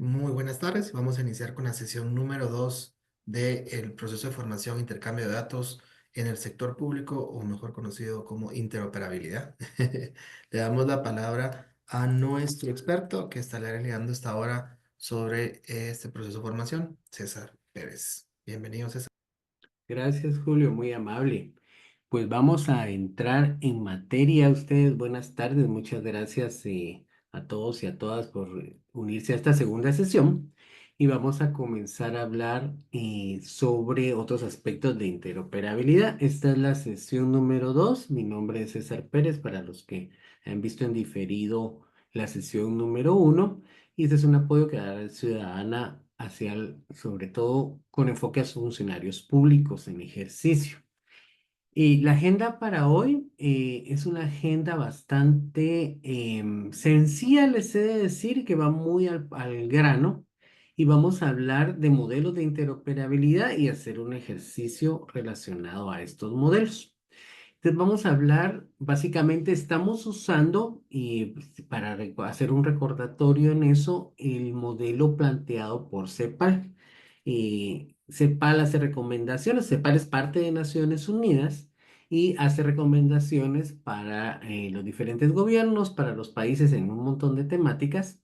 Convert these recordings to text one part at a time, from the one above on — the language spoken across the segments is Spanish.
Muy buenas tardes. Vamos a iniciar con la sesión número 2 del proceso de formación e intercambio de datos en el sector público, o mejor conocido como interoperabilidad. Le damos la palabra a nuestro experto que estará liderando esta hora sobre este proceso de formación, César Pérez. Bienvenido, César. Gracias, Julio, muy amable. Pues vamos a entrar en materia. Ustedes, buenas tardes. Muchas gracias a todos y a todas por unirse a esta segunda sesión. Y vamos a comenzar a hablar sobre otros aspectos de interoperabilidad. Esta es la sesión número 2. Mi nombre es César Pérez, para los que han visto en diferido la sesión número 1. Y este es un apoyo que da la ciudadana hacia, sobre todo con enfoque a sus funcionarios públicos en ejercicio. Y la agenda para hoy es una agenda bastante sencilla, les he de decir, que va muy al grano. Y vamos a hablar de modelos de interoperabilidad y hacer un ejercicio relacionado a estos modelos. Entonces vamos a hablar, básicamente estamos usando, y pues, para hacer un recordatorio en eso, el modelo planteado por CEPAL. CEPAL hace recomendaciones. CEPAL es parte de Naciones Unidas y hace recomendaciones para los diferentes gobiernos, para los países en un montón de temáticas,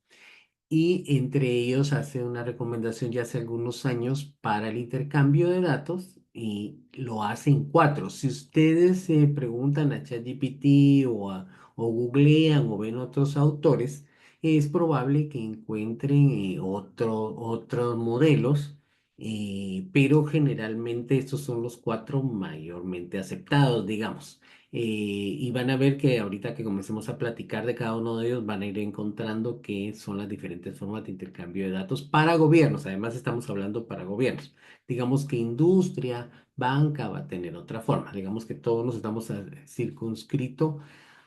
y entre ellos hace una recomendación ya hace algunos años para el intercambio de datos, y lo hace en cuatro. Si ustedes se preguntan a ChatGPT o googlean o ven otros autores, es probable que encuentren otros modelos, pero generalmente estos son los cuatro mayormente aceptados, digamos. Y van a ver que ahorita que comencemos a platicar de cada uno de ellos, van a ir encontrando qué son las diferentes formas de intercambio de datos para gobiernos. Además, estamos hablando para gobiernos. Digamos que industria, banca va a tener otra forma. Digamos que todos nos estamos circunscrito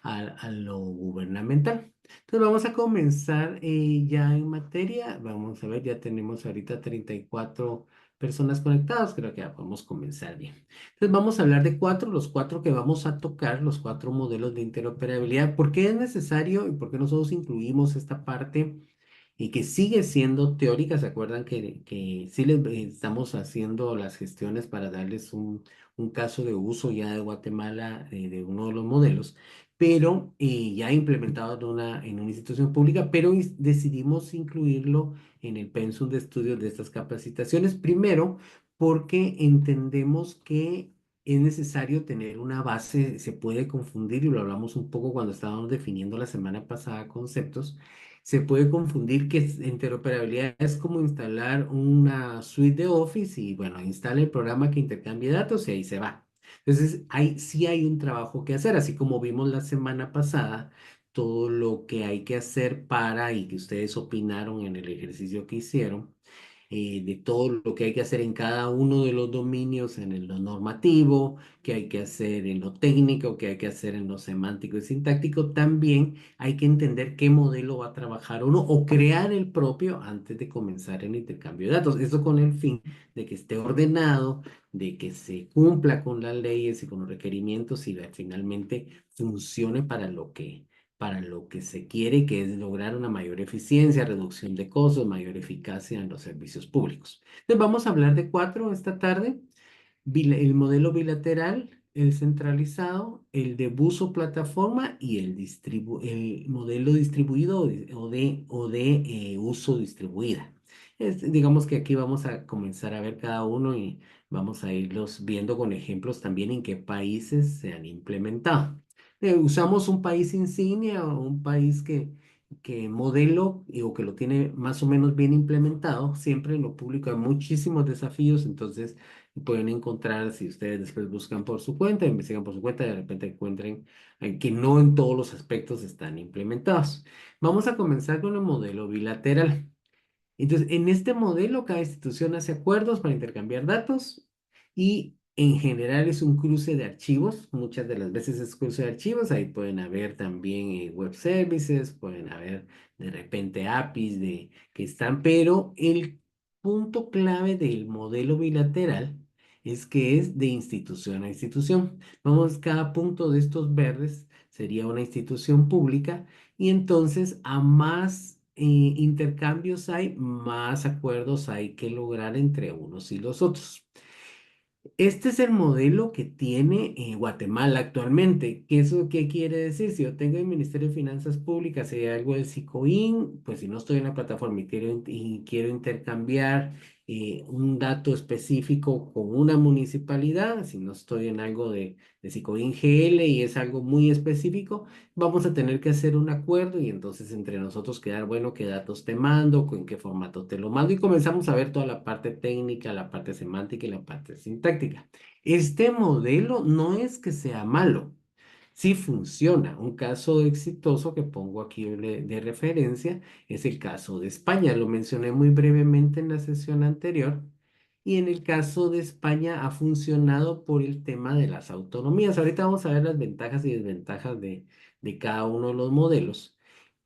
a lo gubernamental. Entonces, vamos a comenzar ya en materia. Vamos a ver, ya tenemos ahorita 34 personas conectadas. Creo que ya podemos comenzar bien. Entonces vamos a hablar de cuatro, los cuatro que vamos a tocar, los cuatro modelos de interoperabilidad. ¿Por qué es necesario y por qué nosotros incluimos esta parte y que sigue siendo teórica? ¿Se acuerdan que sí les estamos haciendo las gestiones para darles un caso de uso ya de Guatemala, de uno de los modelos, pero ya implementado en una institución pública, pero decidimos incluirlo en el pensum de estudios de estas capacitaciones? Primero, porque entendemos que es necesario tener una base. Se puede confundir, y lo hablamos un poco cuando estábamos definiendo la semana pasada conceptos. Se puede confundir que interoperabilidad es como instalar una suite de Office y bueno, instala el programa que intercambia datos y ahí se va. Entonces, sí hay un trabajo que hacer, así como vimos la semana pasada, todo lo que hay que hacer para, y que ustedes opinaron en el ejercicio que hicieron, de todo lo que hay que hacer en cada uno de los dominios, en lo normativo, que hay que hacer en lo técnico, que hay que hacer en lo semántico y sintáctico. También hay que entender qué modelo va a trabajar uno o crear el propio antes de comenzar el intercambio de datos. Eso con el fin de que esté ordenado, de que se cumpla con las leyes y con los requerimientos, y finalmente funcione para lo que se quiere, que es lograr una mayor eficiencia, reducción de costos, mayor eficacia en los servicios públicos. Entonces vamos a hablar de cuatro esta tarde: el modelo bilateral, el centralizado, el de buzo plataforma y el modelo distribuido o de uso distribuida. Digamos que aquí vamos a comenzar a ver cada uno y vamos a irlos viendo con ejemplos también en qué países se han implementado. Usamos un país insignia o un país que modelo o que lo tiene más o menos bien implementado. Siempre en lo público hay muchísimos desafíos, entonces pueden encontrar, si ustedes después buscan por su cuenta, investigan por su cuenta, de repente encuentren que no en todos los aspectos están implementados. Vamos a comenzar con el modelo bilateral. Entonces, en este modelo, cada institución hace acuerdos para intercambiar datos, y en general es un cruce de archivos. Muchas de las veces es cruce de archivos. Ahí pueden haber también web services, pueden haber de repente APIs que están, pero el punto clave del modelo bilateral es que es de institución a institución. Vamos, cada punto de estos verdes sería una institución pública, y entonces a más intercambios hay, más acuerdos hay que lograr entre unos y los otros. Este es el modelo que tiene Guatemala actualmente. ¿Eso qué quiere decir? Si yo tengo el Ministerio de Finanzas Públicas y hay algo del SICOIN, pues si no estoy en la plataforma y quiero intercambiar un dato específico con una municipalidad, si no estoy en algo de SICOIN GL y es algo muy específico, vamos a tener que hacer un acuerdo y entonces entre nosotros quedar, bueno, qué datos te mando, con qué formato te lo mando y comenzamos a ver toda la parte técnica, la parte semántica y la parte sintáctica. Este modelo no es que sea malo, sí funciona. Un caso exitoso que pongo aquí de referencia es el caso de España. Lo mencioné muy brevemente en la sesión anterior. Y en el caso de España ha funcionado por el tema de las autonomías. Ahorita vamos a ver las ventajas y desventajas de cada uno de los modelos,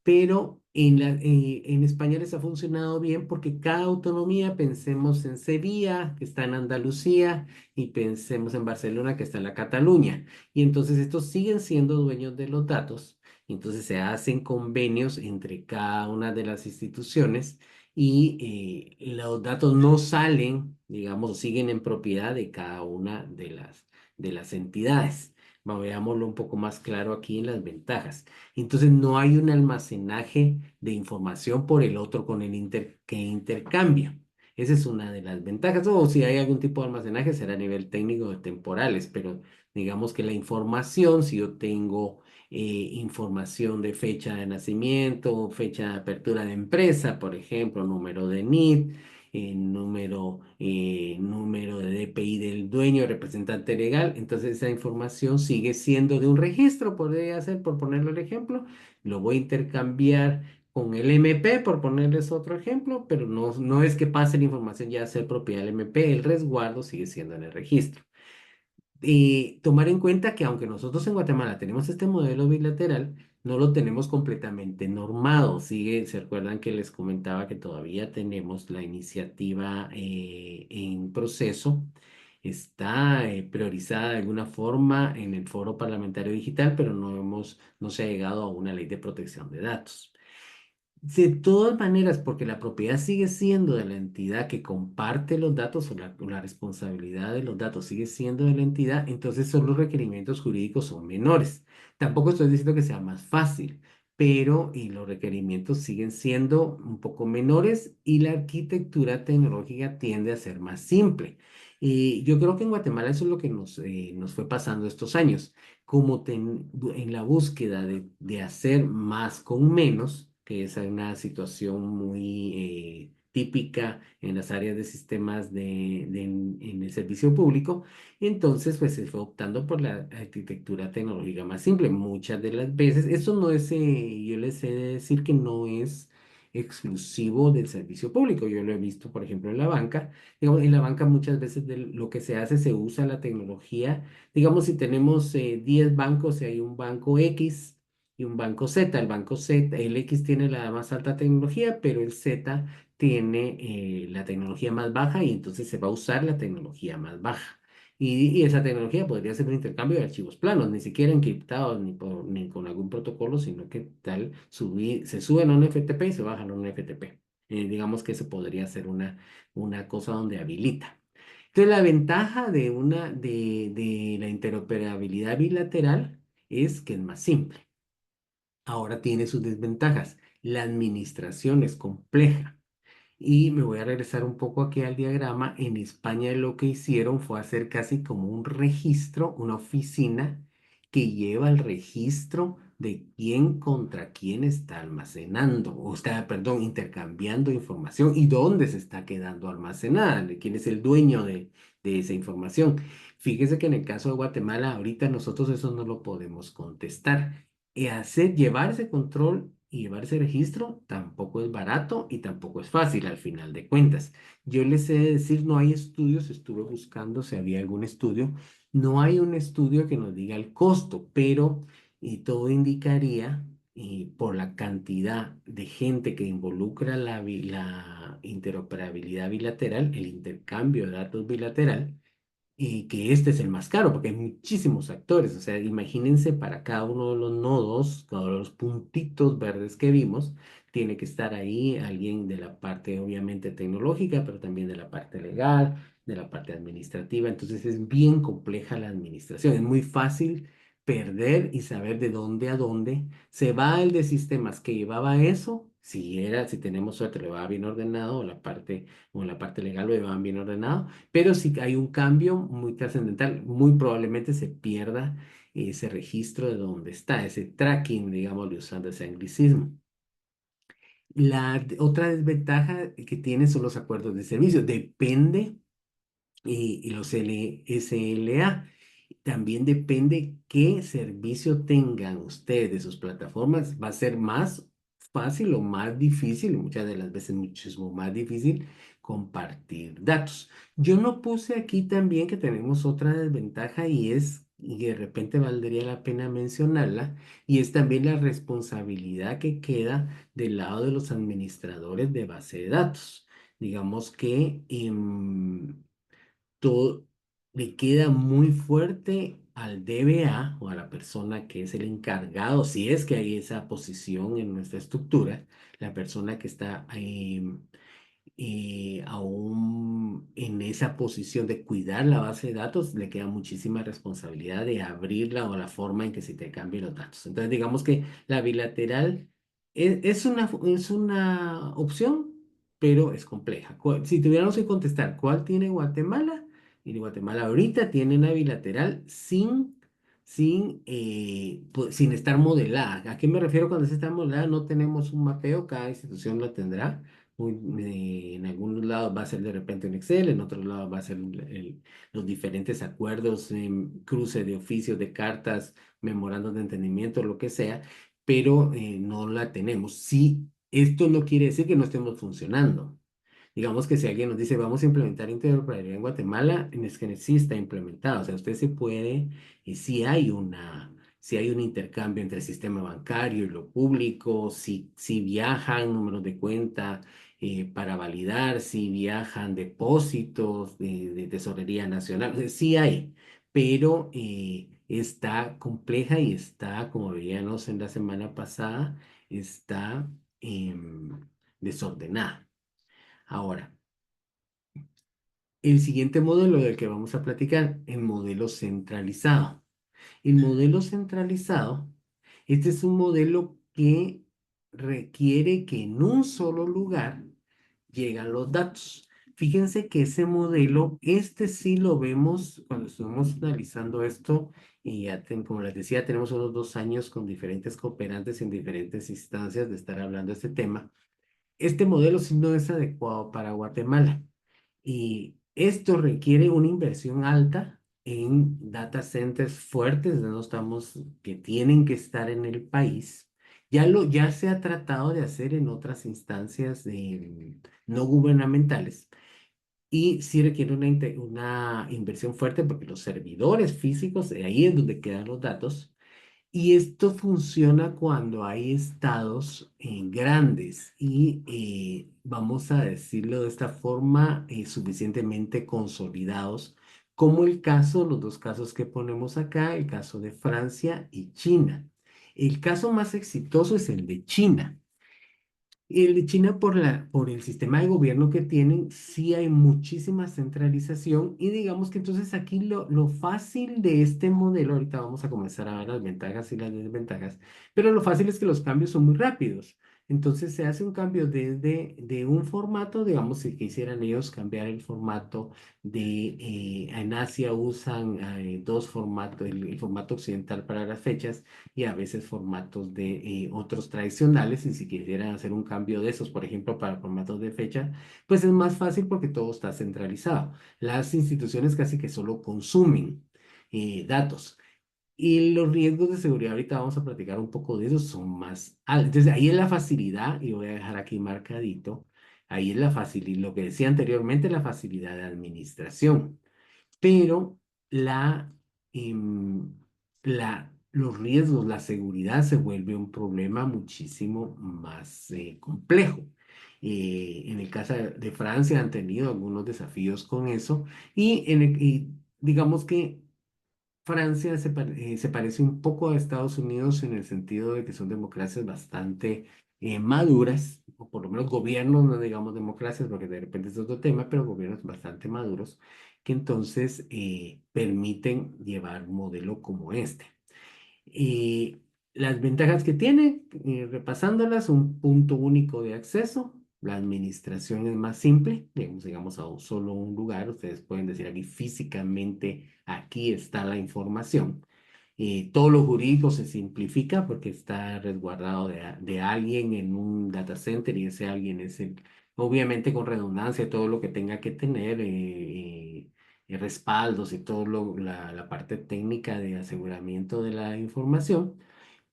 pero en España les ha funcionado bien porque cada autonomía, pensemos en Sevilla, que está en Andalucía, y pensemos en Barcelona, que está en la Cataluña. Y entonces estos siguen siendo dueños de los datos, y entonces se hacen convenios entre cada una de las instituciones y los datos no salen, digamos, siguen en propiedad de cada una de las entidades. Veámoslo un poco más claro aquí en las ventajas. Entonces no hay un almacenaje de información por el otro con el que intercambio. Esa es una de las ventajas. O si hay algún tipo de almacenaje será a nivel técnico o temporales, pero digamos que la información, si yo tengo información de fecha de nacimiento, fecha de apertura de empresa, por ejemplo, número de NID, número de DPI del dueño, representante legal. Entonces esa información sigue siendo de un registro, podría ser, por ponerlo el ejemplo. Lo voy a intercambiar con el MP, por ponerles otro ejemplo, pero no es que pase la información ya a ser propiedad del MP, el resguardo sigue siendo en el registro. Y tomar en cuenta que aunque nosotros en Guatemala tenemos este modelo bilateral, no lo tenemos completamente normado. Se recuerdan que les comentaba que todavía tenemos la iniciativa en proceso. Está priorizada de alguna forma en el foro parlamentario digital, pero no se ha llegado a una ley de protección de datos. De todas maneras, porque la propiedad sigue siendo de la entidad que comparte los datos o la responsabilidad de los datos sigue siendo de la entidad, entonces son los requerimientos jurídicos son menores. Tampoco estoy diciendo que sea más fácil, pero y los requerimientos siguen siendo un poco menores y la arquitectura tecnológica tiende a ser más simple. Y yo creo que en Guatemala eso es lo que nos fue pasando estos años como en la búsqueda de hacer más con menos, que es una situación muy típica en las áreas de sistemas en el servicio público, entonces pues se fue optando por la arquitectura tecnológica más simple. Muchas de las veces, eso no es, yo les he de decir que no es exclusivo del servicio público. Yo lo he visto, por ejemplo, en la banca. Digamos, en la banca muchas veces lo que se hace, se usa la tecnología. Digamos, si tenemos 10 bancos y hay un banco X y un banco Z, el banco Z, el X tiene la más alta tecnología, pero el Z tiene la tecnología más baja y entonces se va a usar la tecnología más baja. Y esa tecnología podría ser un intercambio de archivos planos, ni siquiera encriptados ni con algún protocolo, sino que tal se suben a un FTP y se bajan a un FTP. Digamos que eso podría ser una cosa donde habilita. Entonces, la ventaja de la interoperabilidad bilateral es que es más simple. Ahora tiene sus desventajas. La administración es compleja. Y me voy a regresar un poco aquí al diagrama. En España lo que hicieron fue hacer casi como un registro, una oficina que lleva el registro de quién contra quién está almacenando, o está, perdón, intercambiando información y dónde se está quedando almacenada, de quién es el dueño de esa información. Fíjese que en el caso de Guatemala, ahorita nosotros eso no lo podemos contestar. Llevar ese control y llevar ese registro tampoco es barato y tampoco es fácil al final de cuentas. Yo les he de decir, no hay estudios, estuve buscando si había algún estudio, no hay un estudio que nos diga el costo, pero y todo indicaría, y por la cantidad de gente que involucra la interoperabilidad bilateral, el intercambio de datos bilateral, y que este es el más caro porque hay muchísimos actores. O sea, imagínense para cada uno de los nodos, cada uno de los puntitos verdes que vimos, tiene que estar ahí alguien de la parte obviamente tecnológica, pero también de la parte legal, de la parte administrativa. Entonces es bien compleja la administración. Es muy fácil perder y saber de dónde a dónde. Se va el de sistemas que llevaba eso. Si tenemos suerte, lo va bien ordenado, o la parte legal lo llevaban bien ordenado, pero si hay un cambio muy trascendental, muy probablemente se pierda ese registro de dónde está, ese tracking, digamos, usando ese anglicismo. Otra desventaja que tiene son los acuerdos de servicio. Depende y los SLA. También depende qué servicio tengan ustedes de sus plataformas. Va a ser más fácil o más difícil, y muchas de las veces muchísimo más difícil, compartir datos. Yo no puse aquí también que tenemos otra desventaja y de repente valdría la pena mencionarla, y es también la responsabilidad que queda del lado de los administradores de base de datos. Digamos que todo le queda muy fuerte al DBA o a la persona que es el encargado, si es que hay esa posición en nuestra estructura, la persona que está aún en esa posición de cuidar la base de datos, le queda muchísima responsabilidad de abrirla o la forma en que se te cambien los datos. Entonces, digamos que la bilateral es una opción, pero es compleja. Si tuviéramos que contestar, ¿cuál tiene Guatemala? Y Guatemala ahorita tiene una bilateral sin estar modelada. ¿A qué me refiero cuando se está modelada? No tenemos un mapeo, cada institución lo tendrá en algunos lados va a ser de repente un Excel, en otros lados va a ser los diferentes acuerdos, cruce de oficios, de cartas, memorandos de entendimiento, lo que sea, pero no la tenemos. Sí, esto no quiere decir que no estemos funcionando. Digamos que si alguien nos dice, vamos a implementar interoperabilidad en Guatemala, es que sí está implementado. O sea, usted se puede, y si hay un intercambio entre el sistema bancario y lo público, si viajan números de cuenta para validar, si viajan depósitos de Tesorería Nacional, o sea, sí hay, pero está compleja y está, como veíamos en la semana pasada, está desordenada. Ahora, el siguiente modelo del que vamos a platicar, el modelo centralizado. El modelo centralizado, este es un modelo que requiere que en un solo lugar llegan los datos. Fíjense que ese modelo, este sí lo vemos cuando estuvimos analizando esto, y como les decía, tenemos unos 2 años con diferentes cooperantes en diferentes instancias de estar hablando de este tema. Este modelo sí no es adecuado para Guatemala. Y esto requiere una inversión alta en data centers fuertes, no estamos, que tienen que estar en el país. Ya se ha tratado de hacer en otras instancias no gubernamentales y sí requiere una inversión fuerte porque los servidores físicos, ahí es donde quedan los datos, y esto funciona cuando hay estados grandes y, vamos a decirlo de esta forma, suficientemente consolidados, como los dos casos que ponemos acá, el caso de Francia y China. El caso más exitoso es el de China. El de China por el sistema de gobierno que tienen, sí hay muchísima centralización y digamos que entonces aquí lo fácil de este modelo, ahorita vamos a comenzar a ver las ventajas y las desventajas, pero lo fácil es que los cambios son muy rápidos. Entonces se hace un cambio desde de un formato, digamos, si quisieran ellos cambiar el formato en Asia usan dos formatos, el formato occidental para las fechas y a veces formatos de otros tradicionales. Y si quisieran hacer un cambio de esos, por ejemplo, para formatos de fecha, pues es más fácil porque todo está centralizado. Las instituciones casi que solo consumen datos. Y los riesgos de seguridad, ahorita vamos a platicar un poco de eso, son más altos. Entonces, ahí es la facilidad, y voy a dejar aquí marcadito, ahí es la facilidad, lo que decía anteriormente, la facilidad de administración, pero la, em, los riesgos, la seguridad se vuelve un problema muchísimo más complejo. En el caso de Francia han tenido algunos desafíos con eso y digamos que Francia se parece un poco a Estados Unidos en el sentido de que son democracias bastante maduras, o por lo menos gobiernos, no digamos democracias, porque de repente es otro tema, pero gobiernos bastante maduros, que entonces permiten llevar un modelo como este. Y las ventajas que tiene, repasándolas, un punto único de acceso, la administración es más simple, digamos a solo un lugar, ustedes pueden decir aquí físicamente, aquí está la información. Todo lo jurídico se simplifica porque está resguardado de alguien en un data center y ese alguien es el, obviamente con redundancia, todo lo que tenga que tener, respaldos y todo la parte técnica de aseguramiento de la información,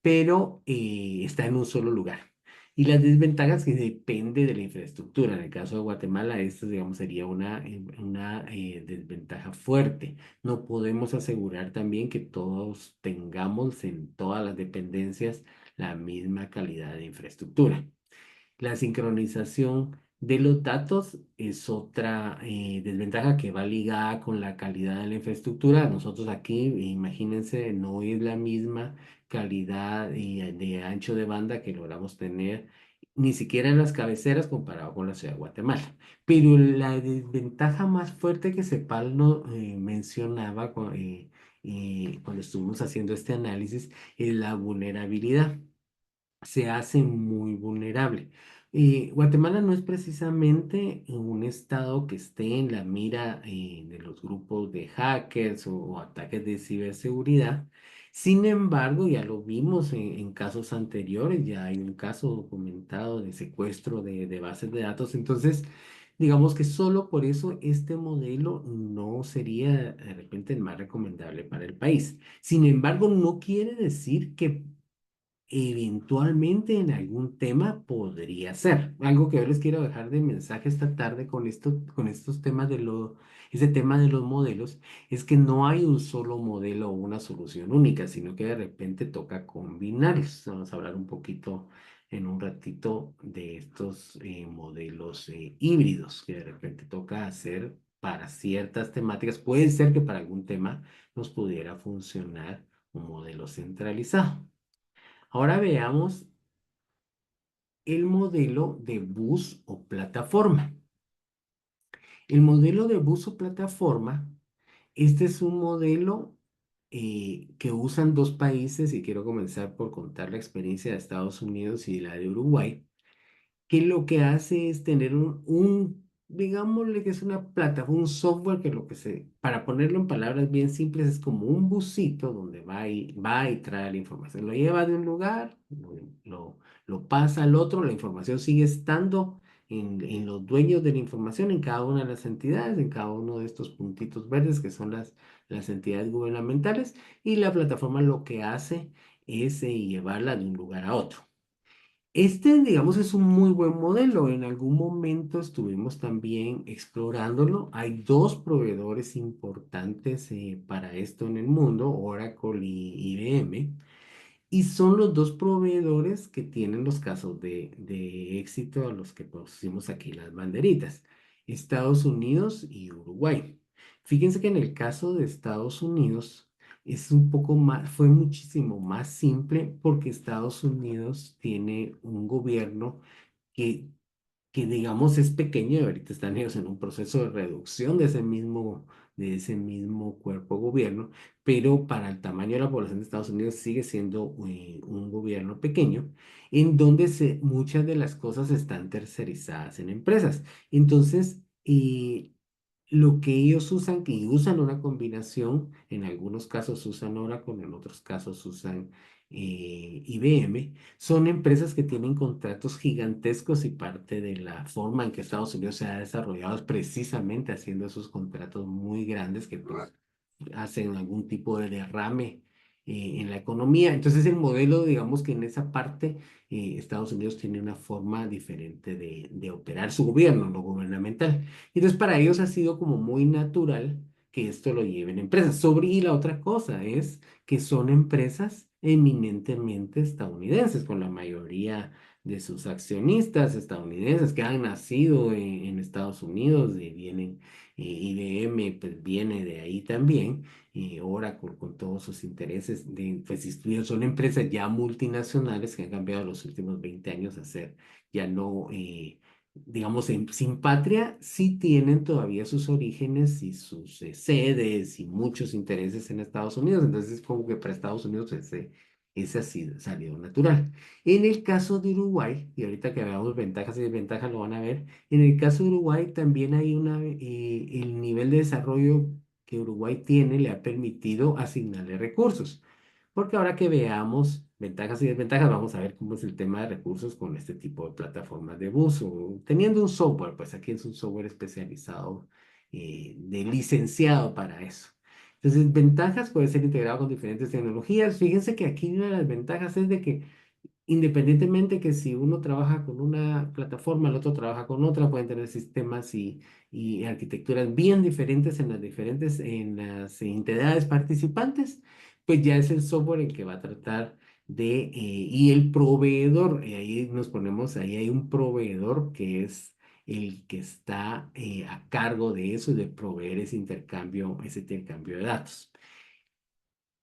pero está en un solo lugar. Y las desventajas que depende de la infraestructura. En el caso de Guatemala, esto, digamos, sería una desventaja fuerte. No podemos asegurar también que todos tengamos en todas las dependencias la misma calidad de infraestructura. La sincronización de los datos es otra desventaja que va ligada con la calidad de la infraestructura. Nosotros aquí, imagínense, no es la misma calidad de ancho de banda que logramos tener ni siquiera en las cabeceras comparado con la ciudad de Guatemala. Pero la desventaja más fuerte que CEPAL no, mencionaba cuando estuvimos haciendo este análisis es la vulnerabilidad. Se hace muy vulnerable. Guatemala no es precisamente un estado que esté en la mira de los grupos de hackers o ataques de ciberseguridad. Sin embargo, ya lo vimos en casos anteriores, ya hay un caso documentado de secuestro de bases de datos. Entonces, digamos que solo por eso este modelo no sería de repente el más recomendable para el país. Sin embargo, no quiere decir que eventualmente en algún tema podría ser. Algo que yo les quiero dejar de mensaje esta tarde con esto, con estos temas ese tema de los modelos, es que no hay un solo modelo o una solución única, sino que de repente toca combinarlos. Vamos a hablar un poquito en un ratito de estos modelos híbridos que de repente toca hacer para ciertas temáticas. Puede ser que para algún tema nos pudiera funcionar un modelo centralizado. Ahora veamos el modelo de bus o plataforma. El modelo de bus o plataforma, este es un modelo que usan dos países y quiero comenzar por contar la experiencia de Estados Unidos y la de Uruguay, que lo que hace es tener digámosle que es una plataforma, un software que para ponerlo en palabras bien simples, es como un busito donde va y trae la información. Lo lleva de un lugar, lo pasa al otro, la información sigue estando en los dueños de la información, en cada una de las entidades, en cada uno de estos puntitos verdes que son las entidades gubernamentales, y la plataforma lo que hace es llevarla de un lugar a otro. Este, digamos, es un muy buen modelo. En algún momento estuvimos también explorándolo. Hay dos proveedores importantes para esto en el mundo, Oracle y IBM. Y son los dos proveedores que tienen los casos de éxito a los que pusimos aquí las banderitas, Estados Unidos y Uruguay. Fíjense que en el caso de Estados Unidos es un poco más, fue muchísimo más simple porque Estados Unidos tiene un gobierno que que digamos es pequeño y ahorita están ellos en un proceso de reducción de ese mismo cuerpo de gobierno, pero para el tamaño de la población de Estados Unidos sigue siendo un gobierno pequeño, en donde muchas de las cosas están tercerizadas en empresas. Entonces, lo que ellos usan, que usan una combinación, en algunos casos usan Oracle, en otros casos usan IBM, son empresas que tienen contratos gigantescos y parte de la forma en que Estados Unidos se ha desarrollado es precisamente haciendo esos contratos muy grandes que pues, hacen algún tipo de derrame en la economía. Entonces el modelo, digamos que en esa parte, Estados Unidos tiene una forma diferente de operar su gobierno, lo gubernamental. Entonces para ellos ha sido como muy natural que esto lo lleven empresas. Y la otra cosa es que son empresas eminentemente estadounidenses, con la mayoría de sus accionistas estadounidenses que han nacido en Estados Unidos y vienen IBM pues viene de ahí también, Oracle con todos sus intereses, pues son empresas ya multinacionales que han cambiado los últimos 20 años a ser ya no, digamos, sin patria, sí tienen todavía sus orígenes y sus sedes y muchos intereses en Estados Unidos, entonces como que para Estados Unidos ese ha sido salido natural. En el caso de Uruguay, y ahorita que veamos ventajas y desventajas lo van a ver, en el caso de Uruguay también hay el nivel de desarrollo que Uruguay tiene le ha permitido asignarle recursos. Porque ahora que veamos ventajas y desventajas, vamos a ver cómo es el tema de recursos con este tipo de plataformas de bus. Teniendo un software, pues aquí es un software especializado, de licenciado para eso. Entonces, ventajas puede ser integrado con diferentes tecnologías. Fíjense que aquí una de las ventajas es de que independientemente que si uno trabaja con una plataforma, el otro trabaja con otra, pueden tener sistemas y arquitecturas bien diferentes en las entidades participantes, pues ya es el software el que va a tratar y el proveedor, ahí nos ponemos, ahí hay un proveedor que es el que está a cargo de eso y de proveer ese intercambio de datos.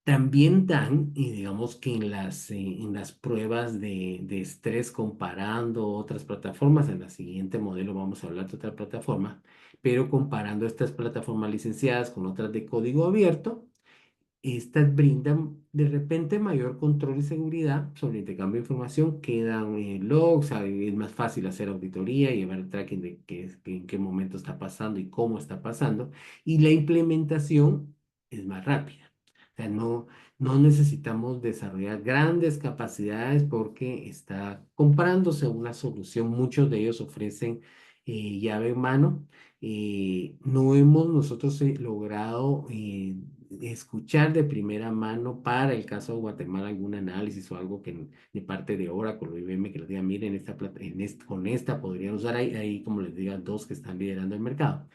También dan, y digamos que en las pruebas de estrés comparando otras plataformas, en la siguiente modelo vamos a hablar de otra plataforma, pero comparando estas plataformas licenciadas con otras de código abierto, estas brindan de repente mayor control y seguridad sobre el intercambio de información, quedan logs, es más fácil hacer auditoría, llevar el tracking de en qué momento está pasando y cómo está pasando, y la implementación es más rápida. O sea, no necesitamos desarrollar grandes capacidades porque está comprándose una solución. Muchos de ellos ofrecen llave en mano. No hemos nosotros logrado escuchar de primera mano para el caso de Guatemala algún análisis o algo que de parte de Oracle o IBM que les diga, miren, con esta podrían usar ahí, como les diga, dos que están liderando el mercado.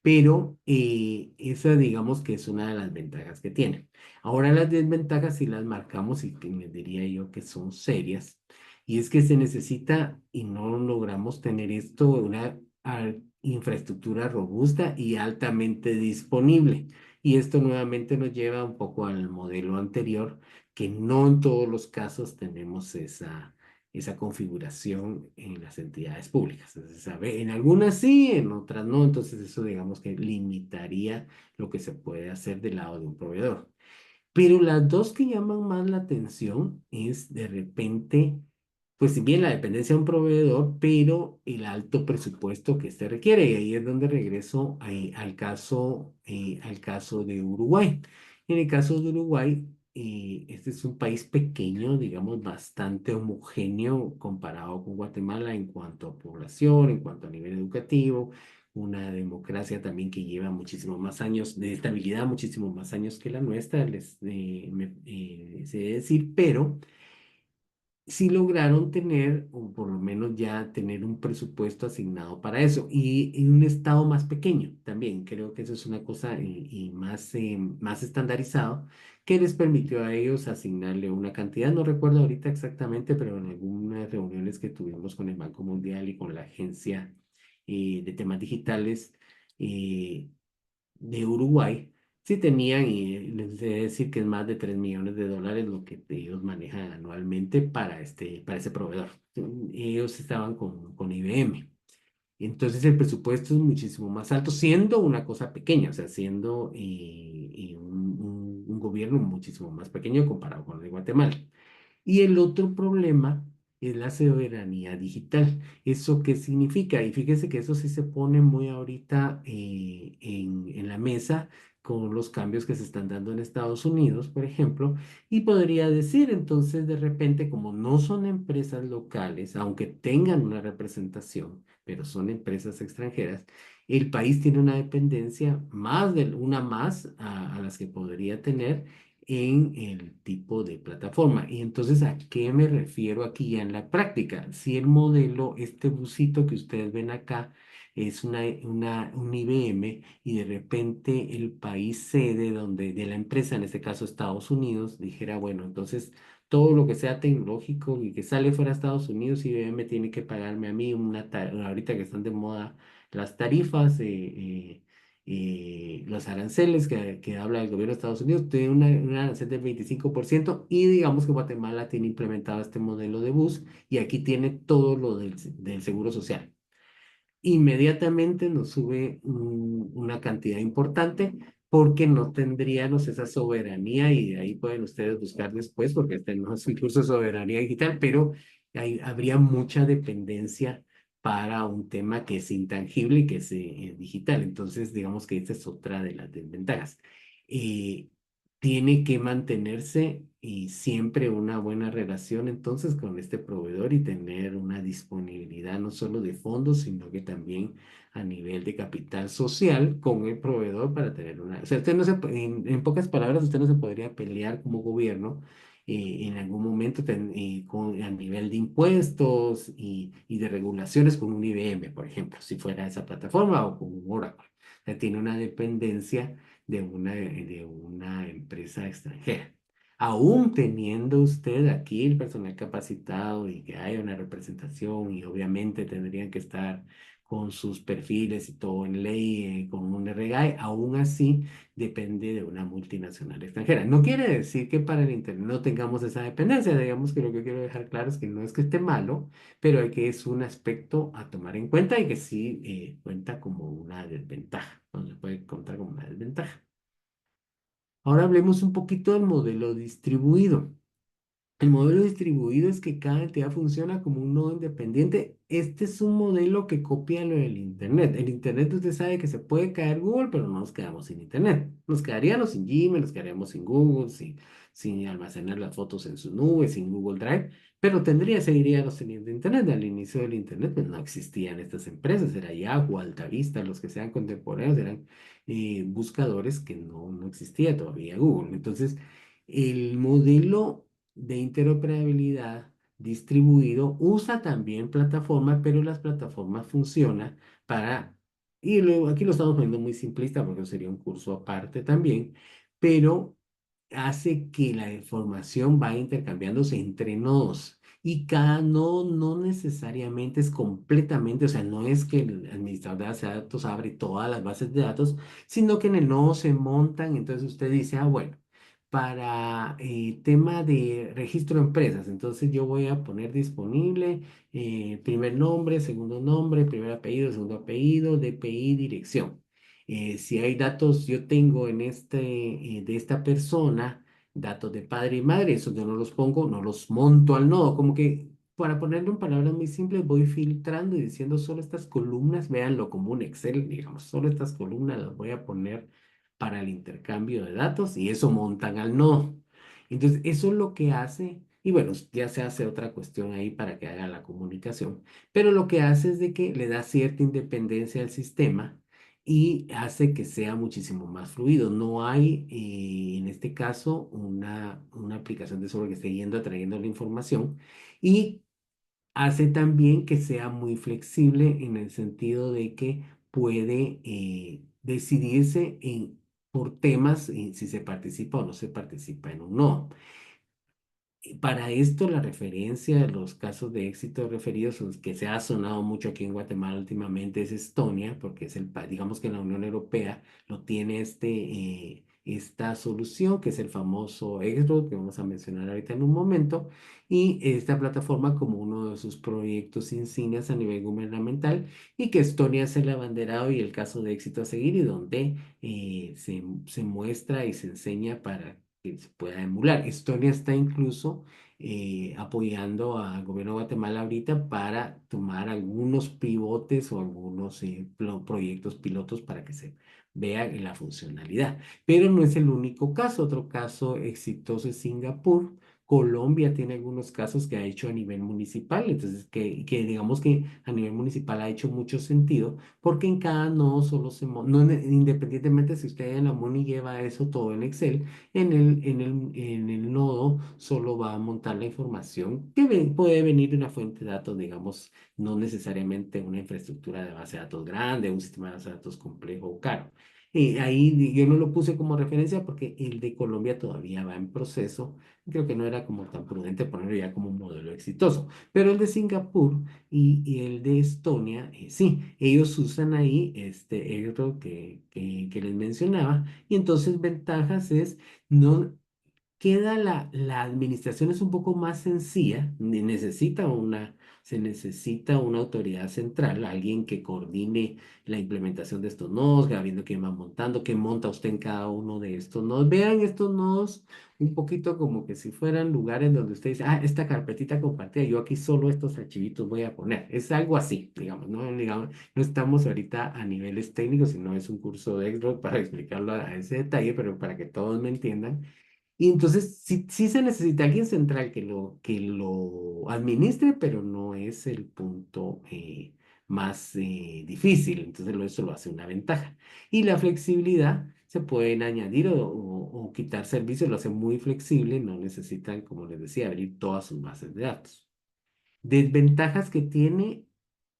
Pero esa digamos que es una de las ventajas que tiene. Ahora las desventajas sí las marcamos y que me diría yo que son serias. Y es que se necesita y no logramos tener esto, una infraestructura robusta y altamente disponible. Y esto nuevamente nos lleva un poco al modelo anterior, que no en todos los casos tenemos esa configuración en las entidades públicas. Entonces, en algunas sí, en otras no. Entonces, eso digamos que limitaría lo que se puede hacer del lado de un proveedor. Pero las dos que llaman más la atención es de repente, pues si bien la dependencia de un proveedor, pero el alto presupuesto que este requiere. Y ahí es donde regreso al caso de Uruguay. En el caso de Uruguay, este es un país pequeño, digamos, bastante homogéneo comparado con Guatemala en cuanto a población, en cuanto a nivel educativo, una democracia también que lleva muchísimos más años de estabilidad, muchísimos más años que la nuestra, sé decir, pero sí lograron tener, o por lo menos ya tener un presupuesto asignado para eso, y en un estado más pequeño también. Creo que eso es una cosa y más estandarizado, que les permitió a ellos asignarle una cantidad, no recuerdo ahorita exactamente, pero en algunas reuniones que tuvimos con el Banco Mundial y con la Agencia de Temas Digitales, eh, de Uruguay, sí tenían, y les he de decir que es más de 3 millones de dólares lo que ellos manejan anualmente para ese proveedor. Ellos estaban con IBM. Entonces el presupuesto es muchísimo más alto, siendo una cosa pequeña, o sea, siendo un gobierno muchísimo más pequeño comparado con el de Guatemala. Y el otro problema es la soberanía digital. ¿Eso qué significa? Y fíjese que eso sí se pone muy ahorita en la mesa con los cambios que se están dando en Estados Unidos, por ejemplo, y podría decir entonces de repente, como no son empresas locales, aunque tengan una representación, pero son empresas extranjeras, el país tiene una dependencia más de una más a las que podría tener en el tipo de plataforma. Y entonces, ¿a qué me refiero aquí ya en la práctica? Si el modelo, este busito que ustedes ven acá, es un IBM y de repente el país sede de la empresa, en este caso Estados Unidos, dijera, bueno, entonces todo lo que sea tecnológico y que sale fuera de Estados Unidos, IBM tiene que pagarme a mí ahorita que están de moda las tarifas los aranceles que habla el gobierno de Estados Unidos, tiene una arancel del 25% y digamos que Guatemala tiene implementado este modelo de bus y aquí tiene todo lo del seguro social. Inmediatamente nos sube una cantidad importante porque no tendríamos esa soberanía y de ahí pueden ustedes buscar después porque este no es un curso de soberanía digital, pero habría mucha dependencia para un tema que es intangible y que es digital. Entonces, digamos que esta es otra de las desventajas. Eh, Tiene que mantenerse y siempre una buena relación entonces con este proveedor y tener una disponibilidad no solo de fondos, sino que también a nivel de capital social con el proveedor para tener una... O sea, usted no se, en pocas palabras, usted no se podría pelear como gobierno en algún momento a nivel de impuestos y de regulaciones con un IBM, por ejemplo, si fuera esa plataforma o con un Oracle. O sea, tiene una dependencia de una empresa extranjera. Aún teniendo usted aquí el personal capacitado y que haya una representación y obviamente tendrían que estar con sus perfiles y todo en ley, con un RGAE, aún así depende de una multinacional extranjera. No quiere decir que para el Internet no tengamos esa dependencia, digamos que lo que quiero dejar claro es que no es que esté malo, pero hay que es un aspecto a tomar en cuenta y que sí cuenta como una desventaja, no se puede contar como una desventaja. Ahora hablemos un poquito del modelo distribuido. El modelo distribuido es que cada entidad funciona como un nodo independiente. Este es un modelo que copia lo del Internet. El Internet usted sabe que se puede caer Google, pero no nos quedamos sin Internet. Nos quedaríamos sin Gmail, nos quedaríamos sin Google, sin almacenar las fotos en su nube, sin Google Drive, pero seguiríamos teniendo Internet. Al inicio del Internet pues, no existían estas empresas, era Yahoo, Altavista, los que sean contemporáneos eran buscadores que no existía todavía Google. Entonces, el modelo de interoperabilidad distribuido usa también plataformas, pero las plataformas funcionan para, y luego aquí lo estamos poniendo muy simplista porque sería un curso aparte también, pero hace que la información vaya intercambiándose entre nodos. Y cada nodo no necesariamente es completamente, o sea, no es que el administrador de bases de datos abre todas las bases de datos, sino que en el nodo se montan, entonces usted dice, ah, bueno, para tema de registro de empresas. Entonces yo voy a poner disponible primer nombre, primer apellido, segundo apellido, DPI, dirección. Si hay datos, yo tengo en de esta persona, datos de padre y madre, esos yo no los pongo, no los monto al nodo, como que para ponerlo en palabras muy simples, voy filtrando y diciendo solo estas columnas, véanlo como un Excel, digamos, solo estas columnas las voy a poner para el intercambio de datos y eso montan al nodo. Entonces, eso es lo que hace, y bueno, ya se hace otra cuestión ahí para que haga la comunicación, pero lo que hace es de que le da cierta independencia al sistema y hace que sea muchísimo más fluido. No hay, en este caso, una aplicación de software que esté yendo atrayendo la información y hace también que sea muy flexible en el sentido de que puede decidirse por temas, si se participa o no se participa en un nodo. Para esto, la referencia de los casos de éxito referidos, que se ha sonado mucho aquí en Guatemala últimamente, es Estonia, porque es digamos que la Unión Europea lo tiene esta solución, que es el famoso Exroad, que vamos a mencionar ahorita en un momento, y esta plataforma como uno de sus proyectos insignias a nivel gubernamental, y que Estonia es el abanderado y el caso de éxito a seguir, y donde se muestra y se enseña para que se pueda emular. Estonia está incluso apoyando al gobierno de Guatemala ahorita para tomar algunos pivotes o algunos proyectos pilotos para que se vea la funcionalidad. Pero no es el único caso. Otro caso exitoso es Singapur. Colombia tiene algunos casos que ha hecho a nivel municipal, entonces que digamos que a nivel municipal ha hecho mucho sentido porque en cada nodo solo independientemente si usted en la MONI lleva eso todo en Excel, en el nodo solo va a montar la información que puede venir de una fuente de datos, digamos, no necesariamente una infraestructura de base de datos grande, un sistema de base de datos complejo o caro. Ahí yo no lo puse como referencia porque el de Colombia todavía va en proceso. Creo que no era como tan prudente ponerlo ya como un modelo exitoso. Pero el de Singapur y el de Estonia, sí, ellos usan ahí este euro que les mencionaba. Y entonces ventajas es, no queda la administración es un poco más sencilla, se necesita una autoridad central, alguien que coordine la implementación de estos nodos, ya viendo quién va montando, qué monta usted en cada uno de estos nodos. Vean estos nodos un poquito como que si fueran lugares donde usted dice, ah, esta carpetita compartida, yo aquí solo estos archivitos voy a poner. Es algo así, digamos, ¿no? Digamos, no estamos ahorita a niveles técnicos, sino es un curso de Exroad para explicarlo a ese detalle, pero para que todos me entiendan. Y entonces sí se necesita alguien central que lo administre, pero no es el punto más difícil. Entonces eso lo hace una ventaja. Y la flexibilidad se pueden añadir o quitar servicios, lo hace muy flexible, no necesitan, como les decía, abrir todas sus bases de datos. Desventajas que tiene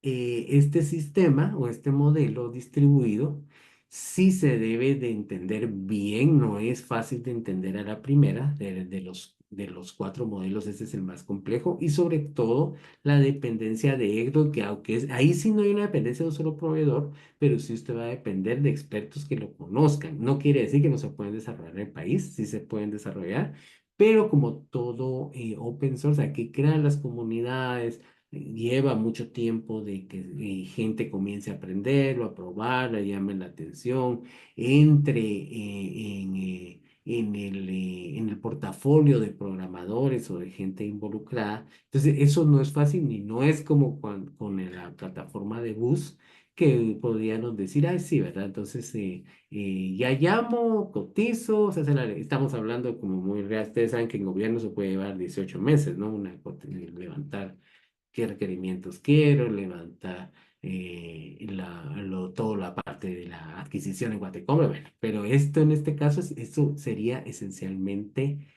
este sistema o este modelo distribuido, sí se debe de entender bien, no es fácil de entender a la primera, de los cuatro modelos, ese es el más complejo, y sobre todo la dependencia de Egdo, que aunque ahí sí no hay una dependencia de un solo proveedor, pero sí usted va a depender de expertos que lo conozcan. No quiere decir que no se pueden desarrollar en el país, sí se pueden desarrollar, pero como todo open source, aquí crean las comunidades, lleva mucho tiempo de que gente comience a aprenderlo, a probarlo, llame la atención, entre en el portafolio de programadores o de gente involucrada. Entonces, eso no es fácil ni no es como con la plataforma de bus que podríamos decir, ay, sí, ¿verdad? Entonces, ya llamo, cotizo, se hace estamos hablando como muy real, ustedes saben que en gobierno se puede llevar 18 meses, ¿no? Levantar qué requerimientos quiero, levanta toda la parte de la adquisición en Guatecomer, bueno, pero esto en este caso, esto sería esencialmente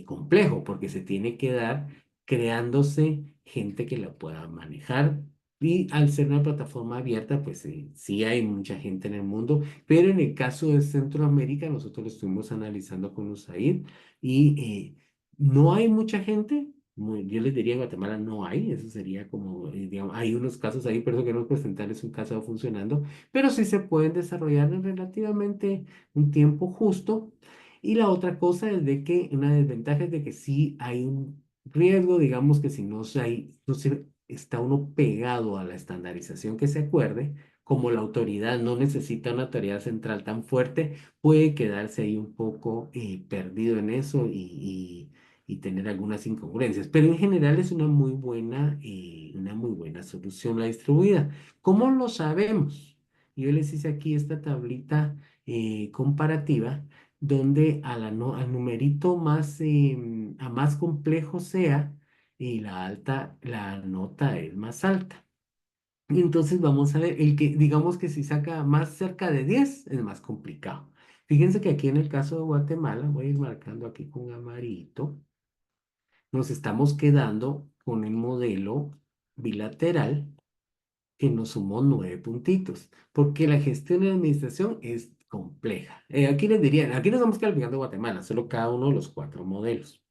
complejo porque se tiene que dar creándose gente que la pueda manejar. Y al ser una plataforma abierta, pues sí hay mucha gente en el mundo, pero en el caso de Centroamérica, nosotros lo estuvimos analizando con USAID y no hay mucha gente, yo les diría en Guatemala no hay, eso sería como, digamos, hay unos casos ahí, pero eso queremos presentarles un caso funcionando, pero sí se pueden desarrollar en relativamente un tiempo justo. Y la otra cosa es de que una desventaja es de que sí hay un riesgo, digamos que si no se está uno pegado a la estandarización que se acuerde, como la autoridad no necesita una autoridad central tan fuerte, puede quedarse ahí un poco perdido en eso y tener algunas incongruencias, pero en general es una muy buena solución la distribuida. ¿Cómo lo sabemos? Yo les hice aquí esta tablita comparativa donde al numerito más, a más complejo sea, y la nota es más alta. Y entonces vamos a ver, el que digamos que si saca más cerca de 10 es más complicado. Fíjense que aquí en el caso de Guatemala, voy a ir marcando aquí con amarillito, nos estamos quedando con el modelo bilateral que nos sumó 9 puntitos, porque la gestión y la administración es compleja. Aquí les diría, aquí nos estamos calificando Guatemala, solo cada uno de los cuatro modelos.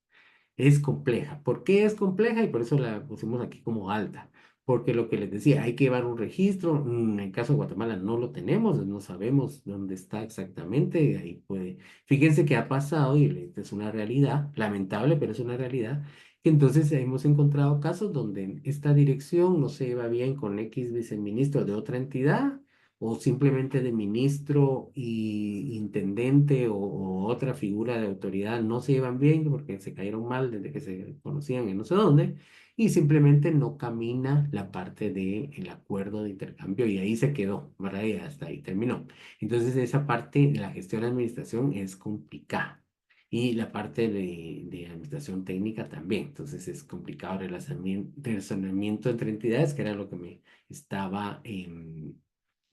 Es compleja. ¿Por qué es compleja? Y por eso la pusimos aquí como alta. Porque lo que les decía, hay que llevar un registro. En el caso de Guatemala no lo tenemos, no sabemos dónde está exactamente. Ahí puede. Fíjense que ha pasado, y es una realidad, lamentable, pero es una realidad, que entonces hemos encontrado casos donde esta dirección no se lleva bien con X viceministro de otra entidad o simplemente de ministro y intendente o otra figura de autoridad no se llevan bien porque se cayeron mal desde que se conocían en no sé dónde, y simplemente no camina la parte del acuerdo de intercambio y ahí se quedó, ¿verdad? Y hasta ahí terminó. Entonces esa parte de la gestión de administración es complicada. Y la parte de administración técnica también. Entonces es complicado el relacionamiento entre entidades, que era lo que me estaba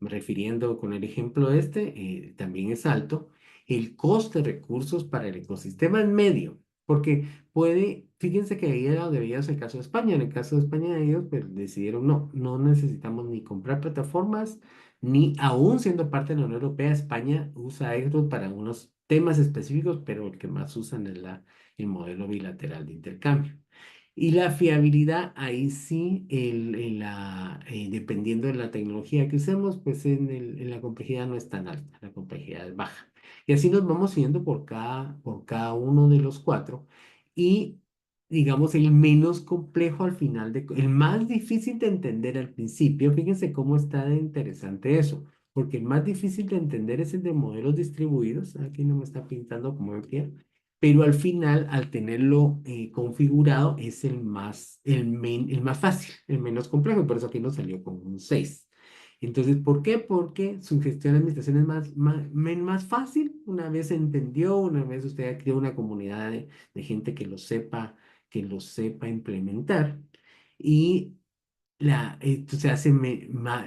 refiriendo con el ejemplo este, también es alto. El coste de recursos para el ecosistema es medio, porque fíjense que ahí era donde veíamos el caso de España. En el caso de España, ellos pues, decidieron no necesitamos ni comprar plataformas, ni aún siendo parte de la Unión Europea, España usa esto para unos temas específicos, pero el que más usan es el modelo bilateral de intercambio. Y la fiabilidad, ahí sí, dependiendo de la tecnología que usemos, pues en la complejidad no es tan alta, la complejidad es baja. Y así nos vamos yendo por cada uno de los cuatro. Y digamos, el menos complejo al final, el más difícil de entender al principio, fíjense cómo está de interesante eso, porque el más difícil de entender es el de modelos distribuidos. Aquí no me está pintando como yo quiero, pero al final, al tenerlo configurado, es el más fácil, el menos complejo, y por eso aquí nos salió con un 6. Entonces, ¿por qué? Porque su gestión de administración es más fácil. Una vez se entendió, una vez usted creó una comunidad de gente que lo sepa implementar. Y esto se hace,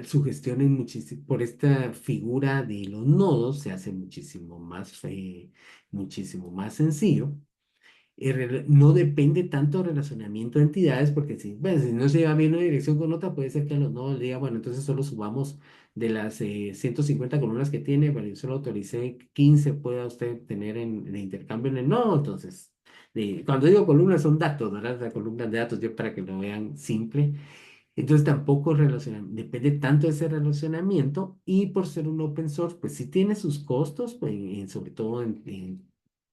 su gestión es muchísimo, por esta figura de los nodos, se hace muchísimo más sencillo. No depende tanto del relacionamiento de entidades, porque si, bueno, si no se lleva bien una dirección con otra, puede ser que a los nodos le diga, bueno, entonces solo subamos de las 150 columnas que tiene, bueno, yo solo autoricé 15, pueda usted tener de intercambio en el nodo. Entonces, cuando digo columnas son datos, ¿verdad? La columna de datos, yo para que lo vean simple. Entonces tampoco depende tanto de ese relacionamiento, y por ser un open source, pues sí tiene sus costos, pues, sobre todo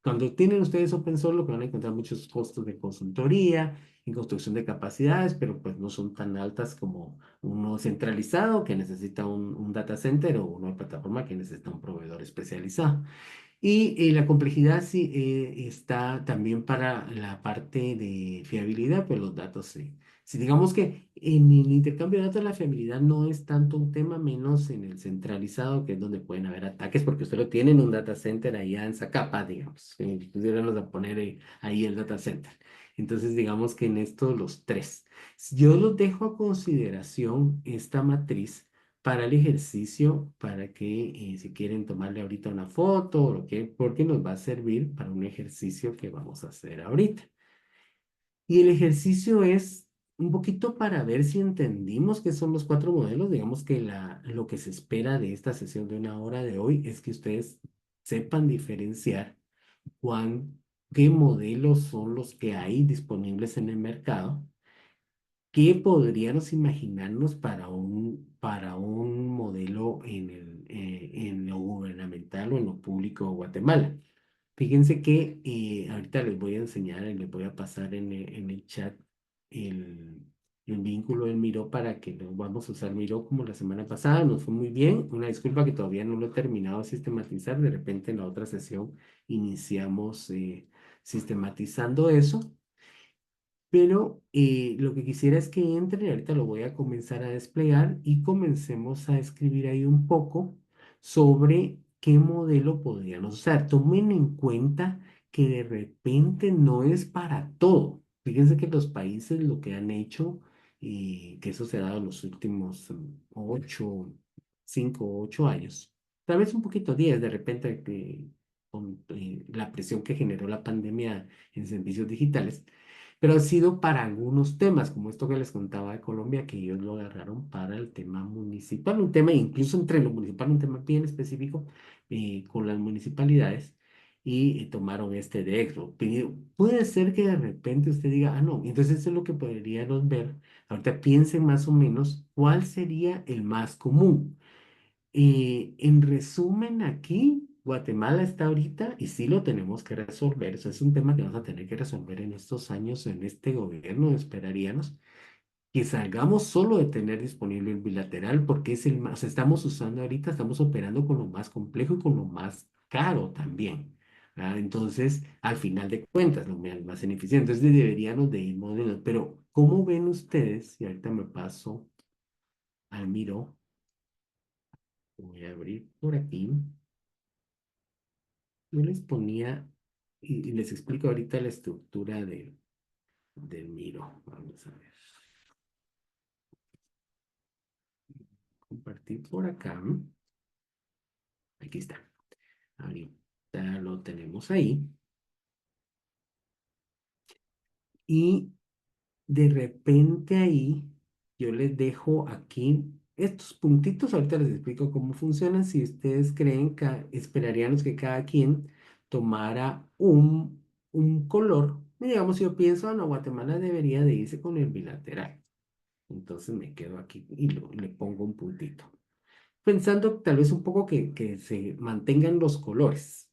cuando tienen ustedes open source lo que van a encontrar muchos costos de consultoría, en construcción de capacidades, pero pues no son tan altas como uno centralizado que necesita un data center, o una plataforma que necesita un proveedor especializado. Y la complejidad sí está también para la parte de fiabilidad, pues los datos sí. Si digamos que en el intercambio de datos la fiabilidad no es tanto un tema, menos en el centralizado, que es donde pueden haber ataques, porque usted lo tiene en un data center allá en Zacapa, digamos, pudiéramos a poner ahí el data center. Entonces, digamos que en esto los tres. Yo los dejo a consideración esta matriz para el ejercicio, para que si quieren tomarle ahorita una foto o lo que, porque nos va a servir para un ejercicio que vamos a hacer ahorita. Y el ejercicio es un poquito para ver si entendimos qué son los cuatro modelos. Digamos que lo que se espera de esta sesión de una hora de hoy es que ustedes sepan diferenciar cuán, qué modelos son los que hay disponibles en el mercado. ¿Qué podríamos imaginarnos para un modelo en lo gubernamental o en lo público de Guatemala? Fíjense que ahorita les voy a enseñar y les voy a pasar en el chat el, el vínculo del Miro, para que lo vamos a usar Miro como la semana pasada. Nos fue muy bien. Una disculpa que todavía no lo he terminado de sistematizar. De repente en la otra sesión iniciamos sistematizando eso. Pero lo que quisiera es que entren, y ahorita lo voy a comenzar a desplegar, y comencemos a escribir ahí un poco sobre qué modelo podríamos usar. Tomen en cuenta que de repente no es para todo. Fíjense que los países lo que han hecho, que eso se ha dado en los últimos 5 o 8 años, tal vez un poquito 10, de repente, con la presión que generó la pandemia en servicios digitales, pero ha sido para algunos temas, como esto que les contaba de Colombia, que ellos lo agarraron para el tema municipal, un tema incluso entre lo municipal, un tema bien específico con las municipalidades, y tomaron este de Expo. Pero puede ser que de repente usted diga, ah, no, entonces eso es lo que podríamos ver. Ahorita piensen más o menos cuál sería el más común. En resumen, aquí Guatemala está ahorita y sí lo tenemos que resolver. Eso es un tema que vamos a tener que resolver en estos años, en este gobierno. Esperaríamos que salgamos solo de tener disponible el bilateral, porque es el más, o sea, estamos usando ahorita, estamos operando con lo más complejo y con lo más caro también. Entonces, al final de cuentas, lo más ineficiente. Entonces, deberíamos de ir modelando. Pero, ¿cómo ven ustedes? Y ahorita me paso al Miro. Voy a abrir por aquí. Yo les ponía, y les explico ahorita la estructura del Miro. Vamos a ver. Compartir por acá. Aquí está. Ahorita lo tenemos ahí. y de repente ahí yo les dejo aquí estos puntitos, ahorita les explico cómo funcionan. Si ustedes creen que esperaríamos que cada quien tomara un color, y digamos, si yo pienso, "Ah, no, Guatemala debería de irse con el bilateral". Entonces me quedo aquí y le pongo un puntito pensando tal vez un poco que se mantengan los colores.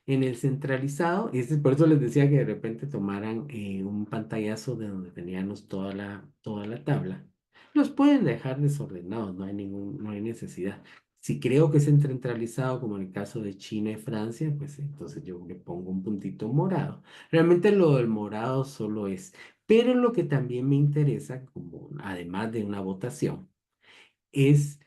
En el centralizado, y por eso les decía que de repente tomaran un pantallazo de donde teníamos toda la tabla. Los pueden dejar desordenados, no hay necesidad. Si creo que es centralizado, como en el caso de China y Francia, pues entonces yo le pongo un puntito morado. Realmente lo del morado solo es, pero lo que también me interesa, como además de una votación, es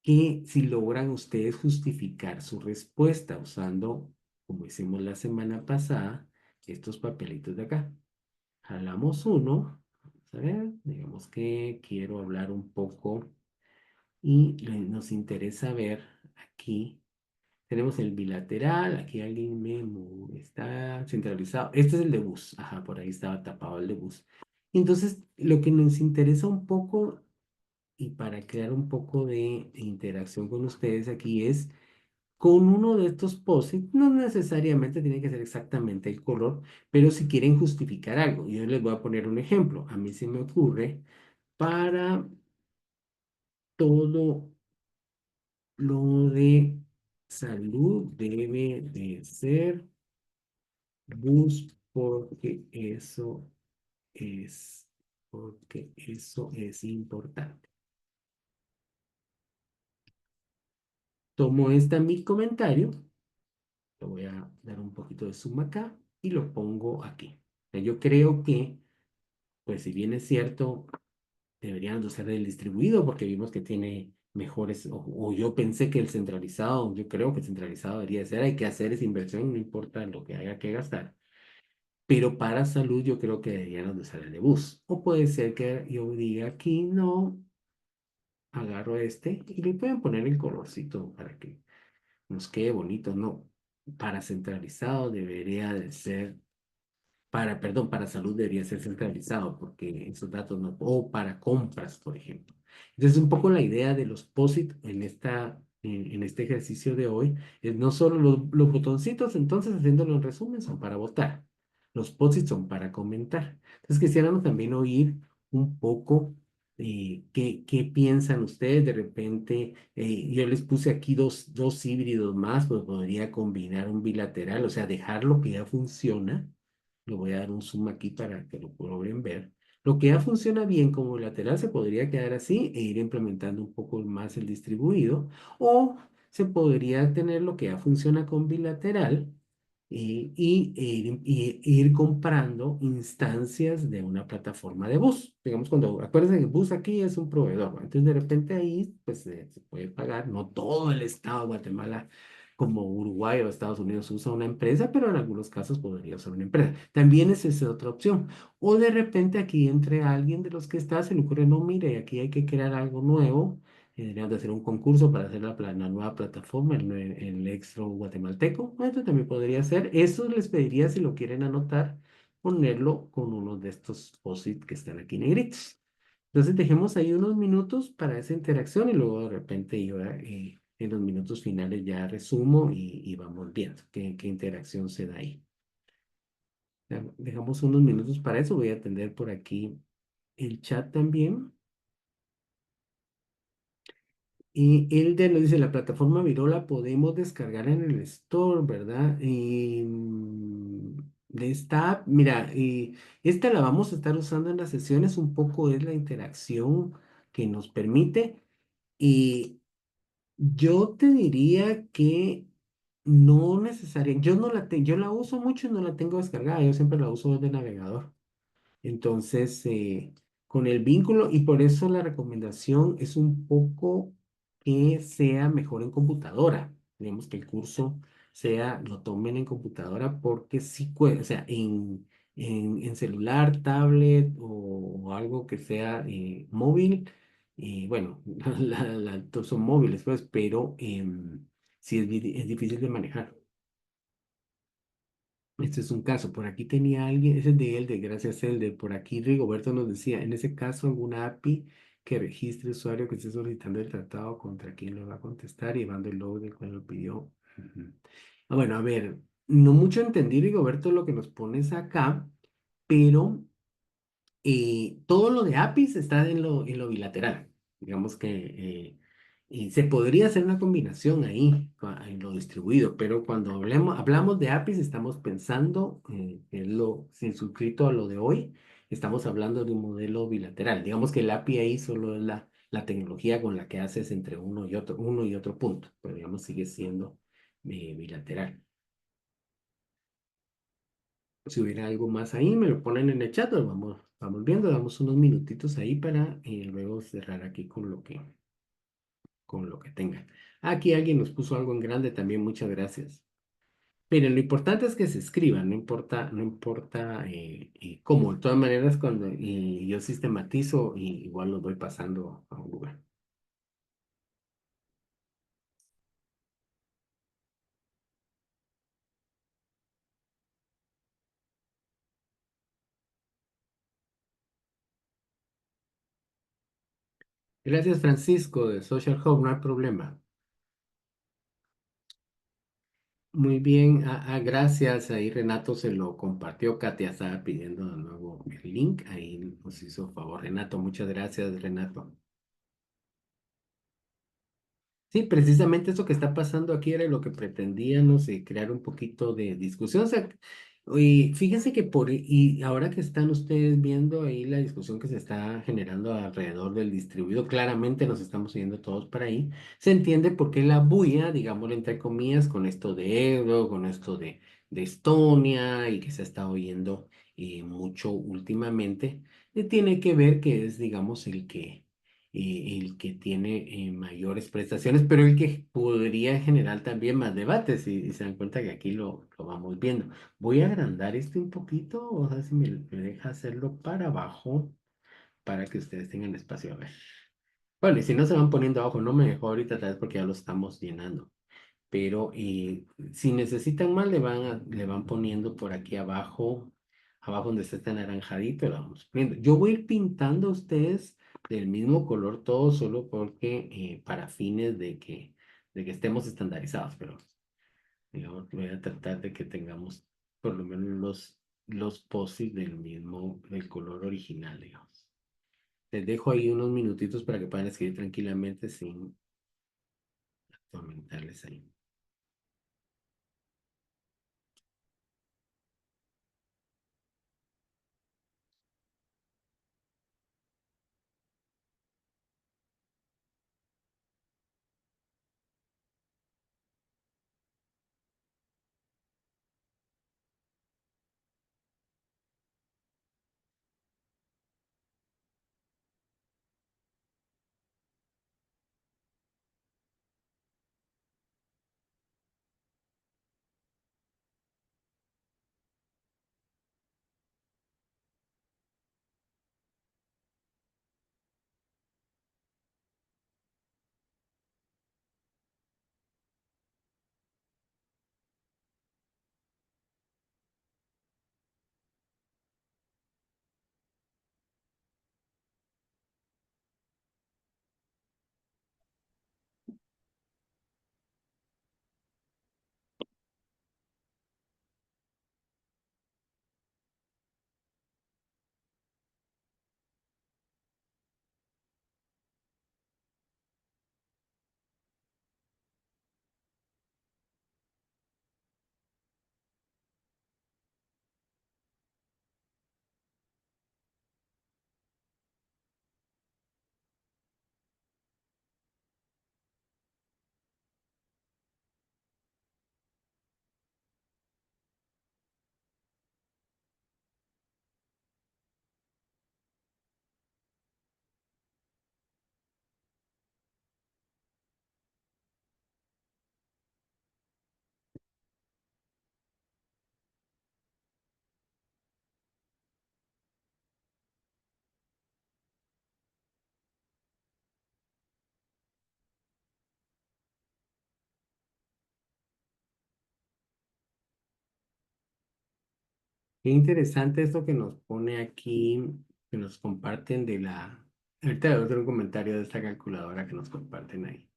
que si logran ustedes justificar su respuesta usando, como hicimos la semana pasada, estos papelitos de acá. Jalamos uno, vamos a ver, digamos que quiero hablar un poco y nos interesa ver aquí. Tenemos el bilateral, aquí alguien está centralizado. Este es el de bus, ajá, por ahí estaba tapado el de bus. Entonces, lo que nos interesa un poco y para crear un poco de interacción con ustedes aquí es con uno de estos POSIT, no necesariamente tiene que ser exactamente el color, pero si quieren justificar algo, yo les voy a poner un ejemplo. A mí se me ocurre para todo lo de salud debe de ser bus es, porque eso es importante. Tomo mi comentario. Le voy a dar un poquito de zoom acá y lo pongo aquí. Yo creo que, pues si bien es cierto, deberían de ser el distribuido porque vimos que tiene mejores, o yo pensé que el centralizado, yo creo que el centralizado debería ser, hay que hacer esa inversión, no importa lo que haya que gastar. Pero para salud yo creo que deberían de usar el de bus. O puede ser que yo diga aquí, no, agarro este y le pueden poner el colorcito para que nos quede bonito, no. Para centralizado debería de ser, perdón, para salud debería ser centralizado porque esos datos no, o para compras, por ejemplo. Entonces, un poco la idea de los POSIT en este ejercicio de hoy es no solo los botoncitos, entonces haciéndolo en resumen, son para votar. Los POSIT son para comentar. Entonces, quisiéramos también oír un poco qué piensan ustedes. De repente, yo les puse aquí dos híbridos más, pues podría combinar un bilateral, o sea, dejar lo que ya funciona. Le voy a dar un zoom aquí para que lo logren ver. Lo que ya funciona bien como lateral se podría quedar así e ir implementando un poco más el distribuido, o se podría tener lo que ya funciona con bilateral ir comprando instancias de una plataforma de bus. Digamos, acuérdense que bus aquí es un proveedor, ¿no? Entonces de repente ahí pues se puede pagar, no todo el estado de Guatemala como Uruguay o Estados Unidos usa una empresa, pero en algunos casos podría usar una empresa. También es esa otra opción. O de repente aquí entre alguien de los que está, se le ocurre, no, mire, aquí hay que crear algo nuevo. Deberíamos de hacer un concurso para hacer la nueva plataforma, el Extro guatemalteco. Esto también podría ser. Eso les pediría, si lo quieren anotar, ponerlo con uno de estos POSIT que están aquí negritos. Entonces dejemos ahí unos minutos para esa interacción y luego de repente yo en los minutos finales ya resumo y vamos viendo qué interacción se da ahí. Ya, dejamos unos minutos para eso. Voy a atender por aquí el chat también. Y Elder nos dice, la plataforma Virola podemos descargar en el store, ¿verdad? De esta app, mira, esta la vamos a estar usando en las sesiones, un poco es la interacción que nos permite. Y yo te diría que no necesariamente, yo no la tengo, yo la uso mucho y no la tengo descargada, yo siempre la uso desde navegador. Entonces, con el vínculo, y por eso la recomendación es un poco que sea mejor en computadora. Tenemos que el curso lo tomen en computadora porque sí, o sea, en celular, tablet o algo que sea móvil, y bueno, todos son móviles, pues, pero sí es difícil de manejar. Este es un caso. Por aquí tenía alguien, ese es de él, de gracias a él, de por aquí Rigoberto nos decía, en ese caso, alguna API que registre usuario que esté solicitando el tratado contra quien lo va a contestar, llevando el logo del cual lo pidió. Ujú. Bueno, a ver, no mucho entendí, Rigoberto, lo que nos pones acá, pero todo lo de APIs está en lo bilateral. Digamos que y se podría hacer una combinación ahí en lo distribuido, pero cuando hablamos de APIs estamos pensando, que es lo, sin suscrito a lo de hoy, estamos hablando de un modelo bilateral. Digamos que el API ahí solo es la tecnología con la que haces entre uno y otro punto, pero digamos sigue siendo bilateral. Si hubiera algo más ahí, me lo ponen en el chat, lo vamos viendo, damos unos minutitos ahí para luego cerrar aquí con lo que tengan. Aquí alguien nos puso algo en grande también, muchas gracias. Pero lo importante es que se escriba, no importa cómo. De todas maneras, cuando yo sistematizo, y igual lo voy pasando a un lugar. Gracias, Francisco, de Social Hub, no hay problema. Muy bien, gracias. Ahí Renato se lo compartió. Katia estaba pidiendo de nuevo el link. Ahí nos hizo favor. Renato, muchas gracias, Renato. Sí, precisamente eso que está pasando aquí era lo que pretendíamos, crear un poquito de discusión. O sea, y fíjense que y ahora que están ustedes viendo ahí la discusión que se está generando alrededor del distribuido, claramente nos estamos yendo todos para ahí. Se entiende por qué la bulla, digámoslo entre comillas, con esto de Euro, con esto de Estonia y que se está oyendo mucho últimamente, tiene que ver que es, digamos, el que tiene mayores prestaciones, pero el que podría generar también más debates, y se dan cuenta que aquí lo vamos viendo. Voy a agrandar este un poquito, o sea, si me deja hacerlo para abajo, para que ustedes tengan espacio a ver. Bueno, y si no se van poniendo abajo, no me dejó ahorita tal vez porque ya lo estamos llenando, pero si necesitan más, le van poniendo por aquí abajo, abajo donde está este anaranjadito, lo vamos poniendo. Yo voy a ir pintando a ustedes del mismo color todo, solo porque para fines de que estemos estandarizados, pero digamos, voy a tratar de que tengamos por lo menos los posis del color original, digamos. Les dejo ahí unos minutitos para que puedan escribir tranquilamente sin atormentarles ahí. Qué interesante esto que nos pone aquí, que nos comparten de la... Ahorita hay otro comentario de esta calculadora que nos comparten ahí.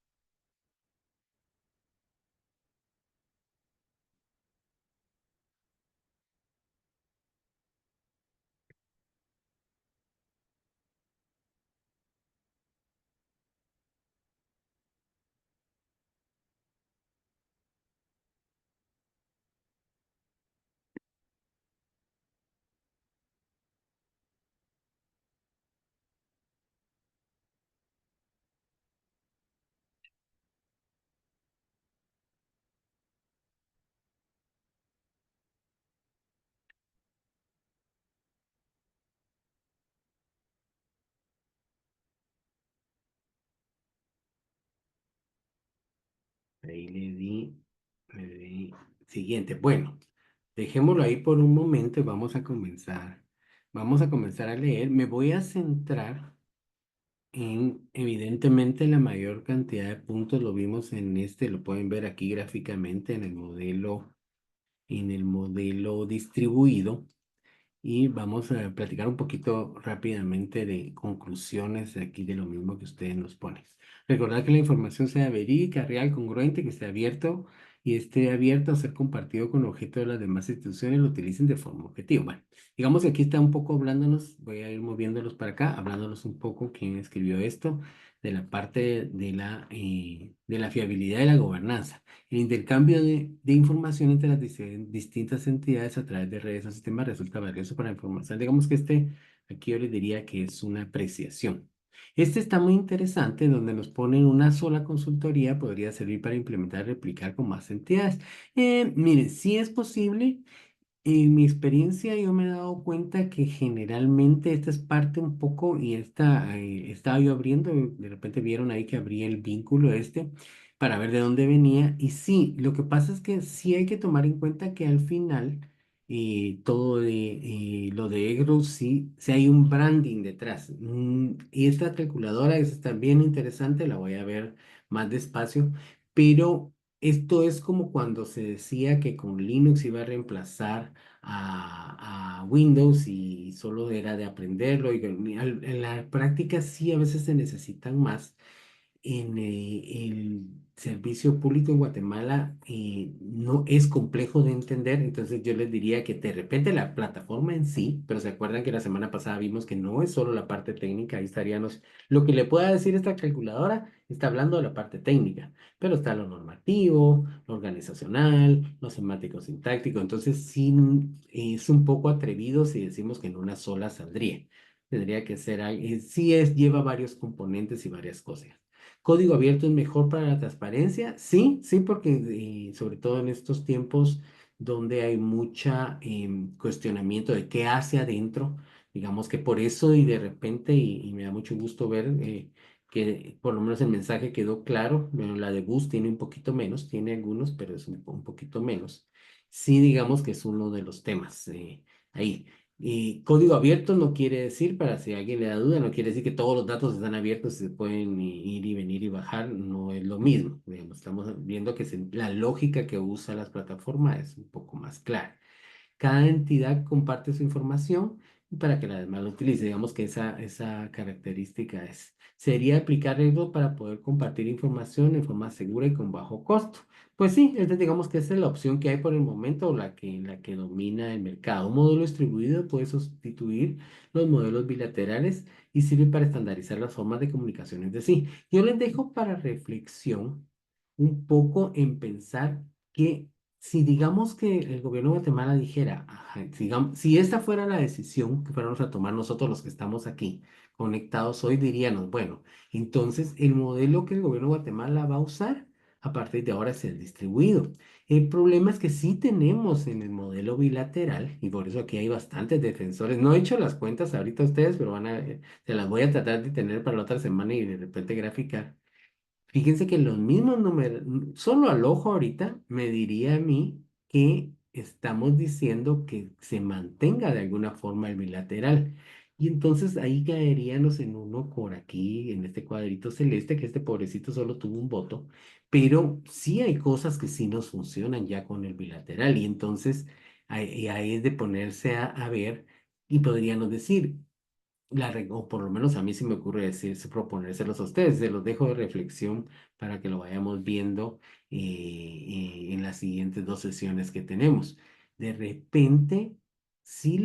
Ahí le di siguiente. Bueno, dejémoslo ahí por un momento y vamos a comenzar. Vamos a comenzar a leer. Me voy a centrar en, evidentemente, la mayor cantidad de puntos lo vimos en este, lo pueden ver aquí gráficamente en el modelo distribuido. Y vamos a platicar un poquito rápidamente de conclusiones de aquí de lo mismo que ustedes nos ponen. Recordar que la información sea verídica, real, congruente, que esté abierto y esté abierto a ser compartido con objeto de las demás instituciones, lo utilicen de forma objetiva. Bueno, digamos que aquí está un poco hablándonos, voy a ir moviéndolos para acá, hablándonos un poco quién escribió esto, de la parte de la fiabilidad de la gobernanza. El intercambio de información entre las distintas entidades a través de redes o sistemas resulta valioso para la información. Digamos que aquí yo les diría que es una apreciación. Este está muy interesante, en donde nos ponen una sola consultoría, podría servir para implementar y replicar con más entidades. Miren, sí es posible. En mi experiencia yo me he dado cuenta que generalmente esta es parte un poco, y estaba yo abriendo, de repente vieron ahí que abrí el vínculo este para ver de dónde venía. Y sí, lo que pasa es que sí hay que tomar en cuenta que al final todo lo de Egro sí hay un branding detrás. Y esta calculadora está bien interesante, la voy a ver más despacio, pero... Esto es como cuando se decía que con Linux iba a reemplazar a Windows y solo era de aprenderlo. Y en la práctica sí a veces se necesitan más en el servicio público en Guatemala no es complejo de entender, entonces yo les diría que de repente la plataforma en sí, pero se acuerdan que la semana pasada vimos que no es solo la parte técnica, ahí estaríamos, lo que le pueda decir esta calculadora está hablando de la parte técnica, pero está lo normativo, lo organizacional, lo semántico sintáctico, entonces sí es un poco atrevido si decimos que en una sola saldría. Tendría que ser, lleva varios componentes y varias cosas. ¿Código abierto es mejor para la transparencia? Sí, sí, porque sobre todo en estos tiempos donde hay mucha cuestionamiento de qué hace adentro, digamos que por eso y de repente, y me da mucho gusto ver que por lo menos el mensaje quedó claro. Bueno, la de Gus tiene un poquito menos, tiene algunos, pero es un poquito menos. Sí, digamos que es uno de los temas ahí. Y código abierto no quiere decir, para si alguien le da duda, no quiere decir que todos los datos están abiertos y se pueden ir y venir y bajar, no es lo mismo. Digamos, estamos viendo que la lógica que usa las plataformas es un poco más clara. Cada entidad comparte su información para que la demás lo utilice. Digamos que esa característica es. Sería aplicar algo para poder compartir información en forma segura y con bajo costo. Pues sí, digamos que esa es la opción que hay por el momento o la que domina el mercado. Un modelo distribuido puede sustituir los modelos bilaterales y sirve para estandarizar las formas de comunicación entre sí. Yo les dejo para reflexión un poco en pensar que si digamos que el gobierno de Guatemala dijera, ajá, si esta fuera la decisión que fuéramos a tomar nosotros los que estamos aquí conectados hoy, diríamos, bueno, entonces el modelo que el gobierno de Guatemala va a usar a partir de ahora es el distribuido. El problema es que sí tenemos en el modelo bilateral, y por eso aquí hay bastantes defensores. No he hecho las cuentas ahorita ustedes, pero se las voy a tratar de tener para la otra semana y de repente graficar. Fíjense que los mismos números, solo al ojo ahorita, me diría a mí que estamos diciendo que se mantenga de alguna forma el bilateral. Y entonces ahí caeríamos en uno por aquí, en este cuadrito celeste, que este pobrecito solo tuvo un voto, pero sí hay cosas que sí nos funcionan ya con el bilateral. Y entonces Y ahí es de ponerse a ver y podríamos decir, o por lo menos a mí sí me ocurre decirse, proponérselos a ustedes, se los dejo de reflexión para que lo vayamos viendo en las siguientes dos sesiones que tenemos. De repente, sí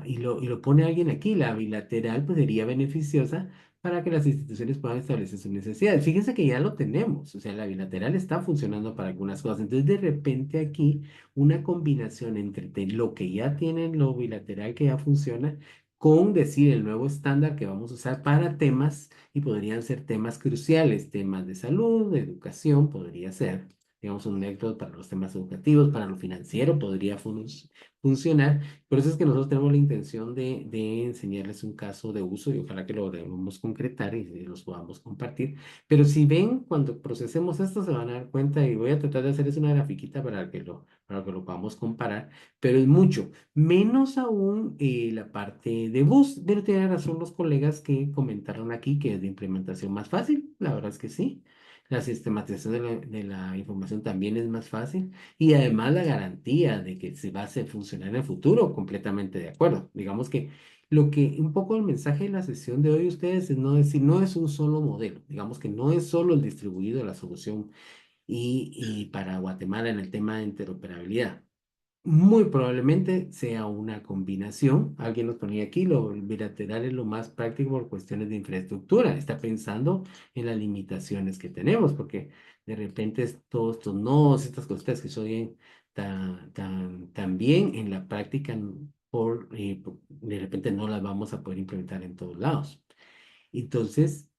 y lo pone alguien aquí, la bilateral pues sería beneficiosa para que las instituciones puedan establecer sus necesidades. Fíjense que ya lo tenemos, o sea, la bilateral está funcionando para algunas cosas. Entonces, de repente aquí una combinación entre lo que ya tienen, lo bilateral que ya funciona, con decir el nuevo estándar que vamos a usar para temas, y podrían ser temas cruciales, temas de salud, de educación, podría ser, digamos, un método para los temas educativos, para lo financiero, podría funcionar. Por eso es que nosotros tenemos la intención de enseñarles un caso de uso y ojalá que lo logremos concretar y los podamos compartir. Pero si ven, cuando procesemos esto, se van a dar cuenta y voy a tratar de hacerles una grafiquita para que lo podamos comparar, pero es mucho, menos aún la parte de bus. Pero tienen razón los colegas que comentaron aquí que es de implementación más fácil, la verdad es que sí. La sistematización de la información también es más fácil y además la garantía de que se va a hacer funcionar en el futuro, completamente de acuerdo. Digamos que lo que un poco el mensaje de la sesión de hoy ustedes es no decir, no es un solo modelo, digamos que no es solo el distribuido la solución y para Guatemala en el tema de interoperabilidad. Muy probablemente sea una combinación. Alguien nos ponía aquí, lo bilateral es lo más práctico por cuestiones de infraestructura. Está pensando en las limitaciones que tenemos, porque de repente todos estos nodos, estas cositas que se oyen tan bien en la práctica, de repente no las vamos a poder implementar en todos lados. Entonces,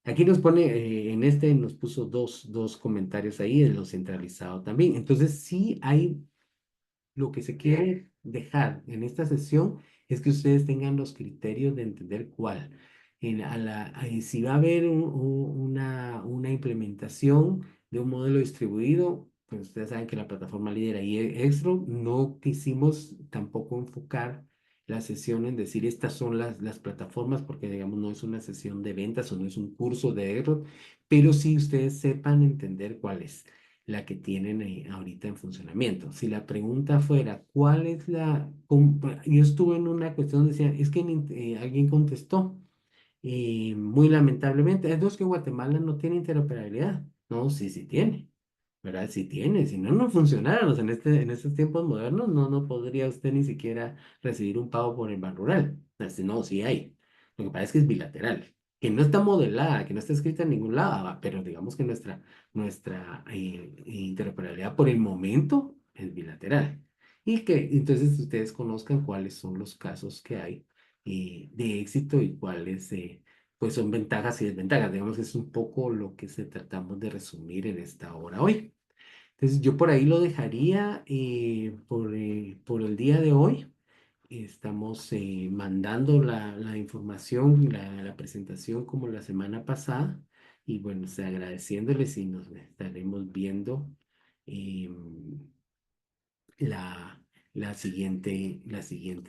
aquí nos pone, nos puso dos comentarios ahí de lo centralizado también. Entonces, sí hay lo que se quiere dejar en esta sesión es que ustedes tengan los criterios de entender cuál. Si va a haber una implementación de un modelo distribuido, pues ustedes saben que la plataforma líder ahí es Extro. No quisimos tampoco enfocar la sesión en decir estas son las plataformas, porque digamos no es una sesión de ventas o no es un curso de Extro, pero sí ustedes sepan entender cuál es la que tienen ahorita en funcionamiento. Si la pregunta fuera, ¿cuál es Yo estuve en una cuestión donde decía, es que alguien contestó, muy lamentablemente, es que Guatemala no tiene interoperabilidad. No, sí, sí tiene. ¿Verdad? Sí tiene, si no, no funcionáramos en estos tiempos modernos, no podría usted ni siquiera recibir un pago por el Ban Rural. Así, no, sí hay. Lo que pasa es que es bilateral, que no está modelada, que no está escrita en ningún lado, pero digamos que nuestra interoperabilidad por el momento es bilateral. Y que entonces ustedes conozcan cuáles son los casos que hay de éxito y cuáles pues son ventajas y desventajas. Digamos que es un poco lo que se tratamos de resumir en esta hora hoy. Entonces yo por ahí lo dejaría por el día de hoy. Estamos mandando la información, la presentación como la semana pasada. Y bueno, agradeciéndoles y nos estaremos viendo em, la, la siguiente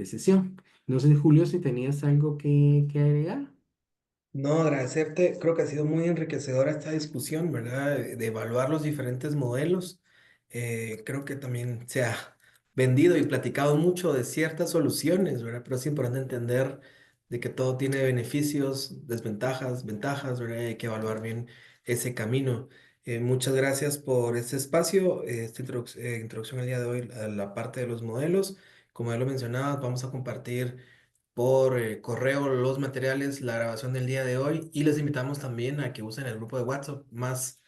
sesión. No sé, Julio, si tenías algo que agregar. No, agradecerte. Creo que ha sido muy enriquecedora esta discusión, ¿verdad? De evaluar los diferentes modelos. Creo que también se ha vendido y platicado mucho de ciertas soluciones, ¿verdad? Pero es importante entender de que todo tiene beneficios, desventajas, ventajas, ¿verdad? Hay que evaluar bien ese camino. Muchas gracias por este espacio, esta introducción al día de hoy a la parte de los modelos. Como ya lo mencionaba, vamos a compartir por correo los materiales, la grabación del día de hoy y les invitamos también a que usen el grupo de WhatsApp, más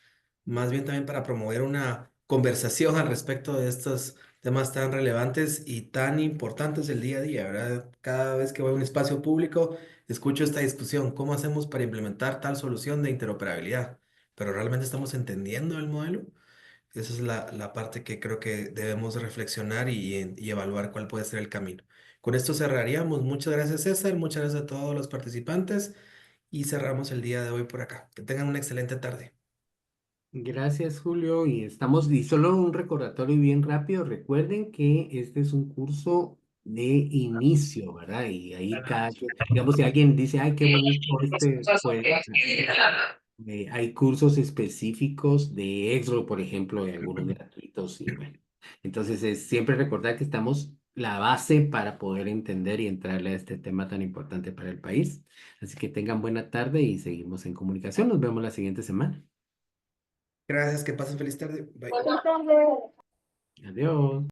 bien también para promover una conversación al respecto de estos temas tan relevantes y tan importantes del día a día, ¿verdad? Cada vez que voy a un espacio público, escucho esta discusión, ¿cómo hacemos para implementar tal solución de interoperabilidad? ¿Pero realmente estamos entendiendo el modelo? Esa es la parte que creo que debemos reflexionar y evaluar cuál puede ser el camino. Con esto cerraríamos. Muchas gracias, César. Muchas gracias a todos los participantes y cerramos el día de hoy por acá. Que tengan una excelente tarde. Gracias, Julio. Y solo un recordatorio bien rápido. Recuerden que este es un curso de inicio, ¿verdad? Y ahí digamos, si alguien dice, ay, qué bonito pues hay cursos específicos de Exro, por ejemplo, y algunos gratuitos, y bueno. Entonces es siempre recordar que estamos la base para poder entender y entrarle a este tema tan importante para el país. Así que tengan buena tarde y seguimos en comunicación. Nos vemos la siguiente semana. Gracias, que pasen feliz tarde. Bye. Adiós.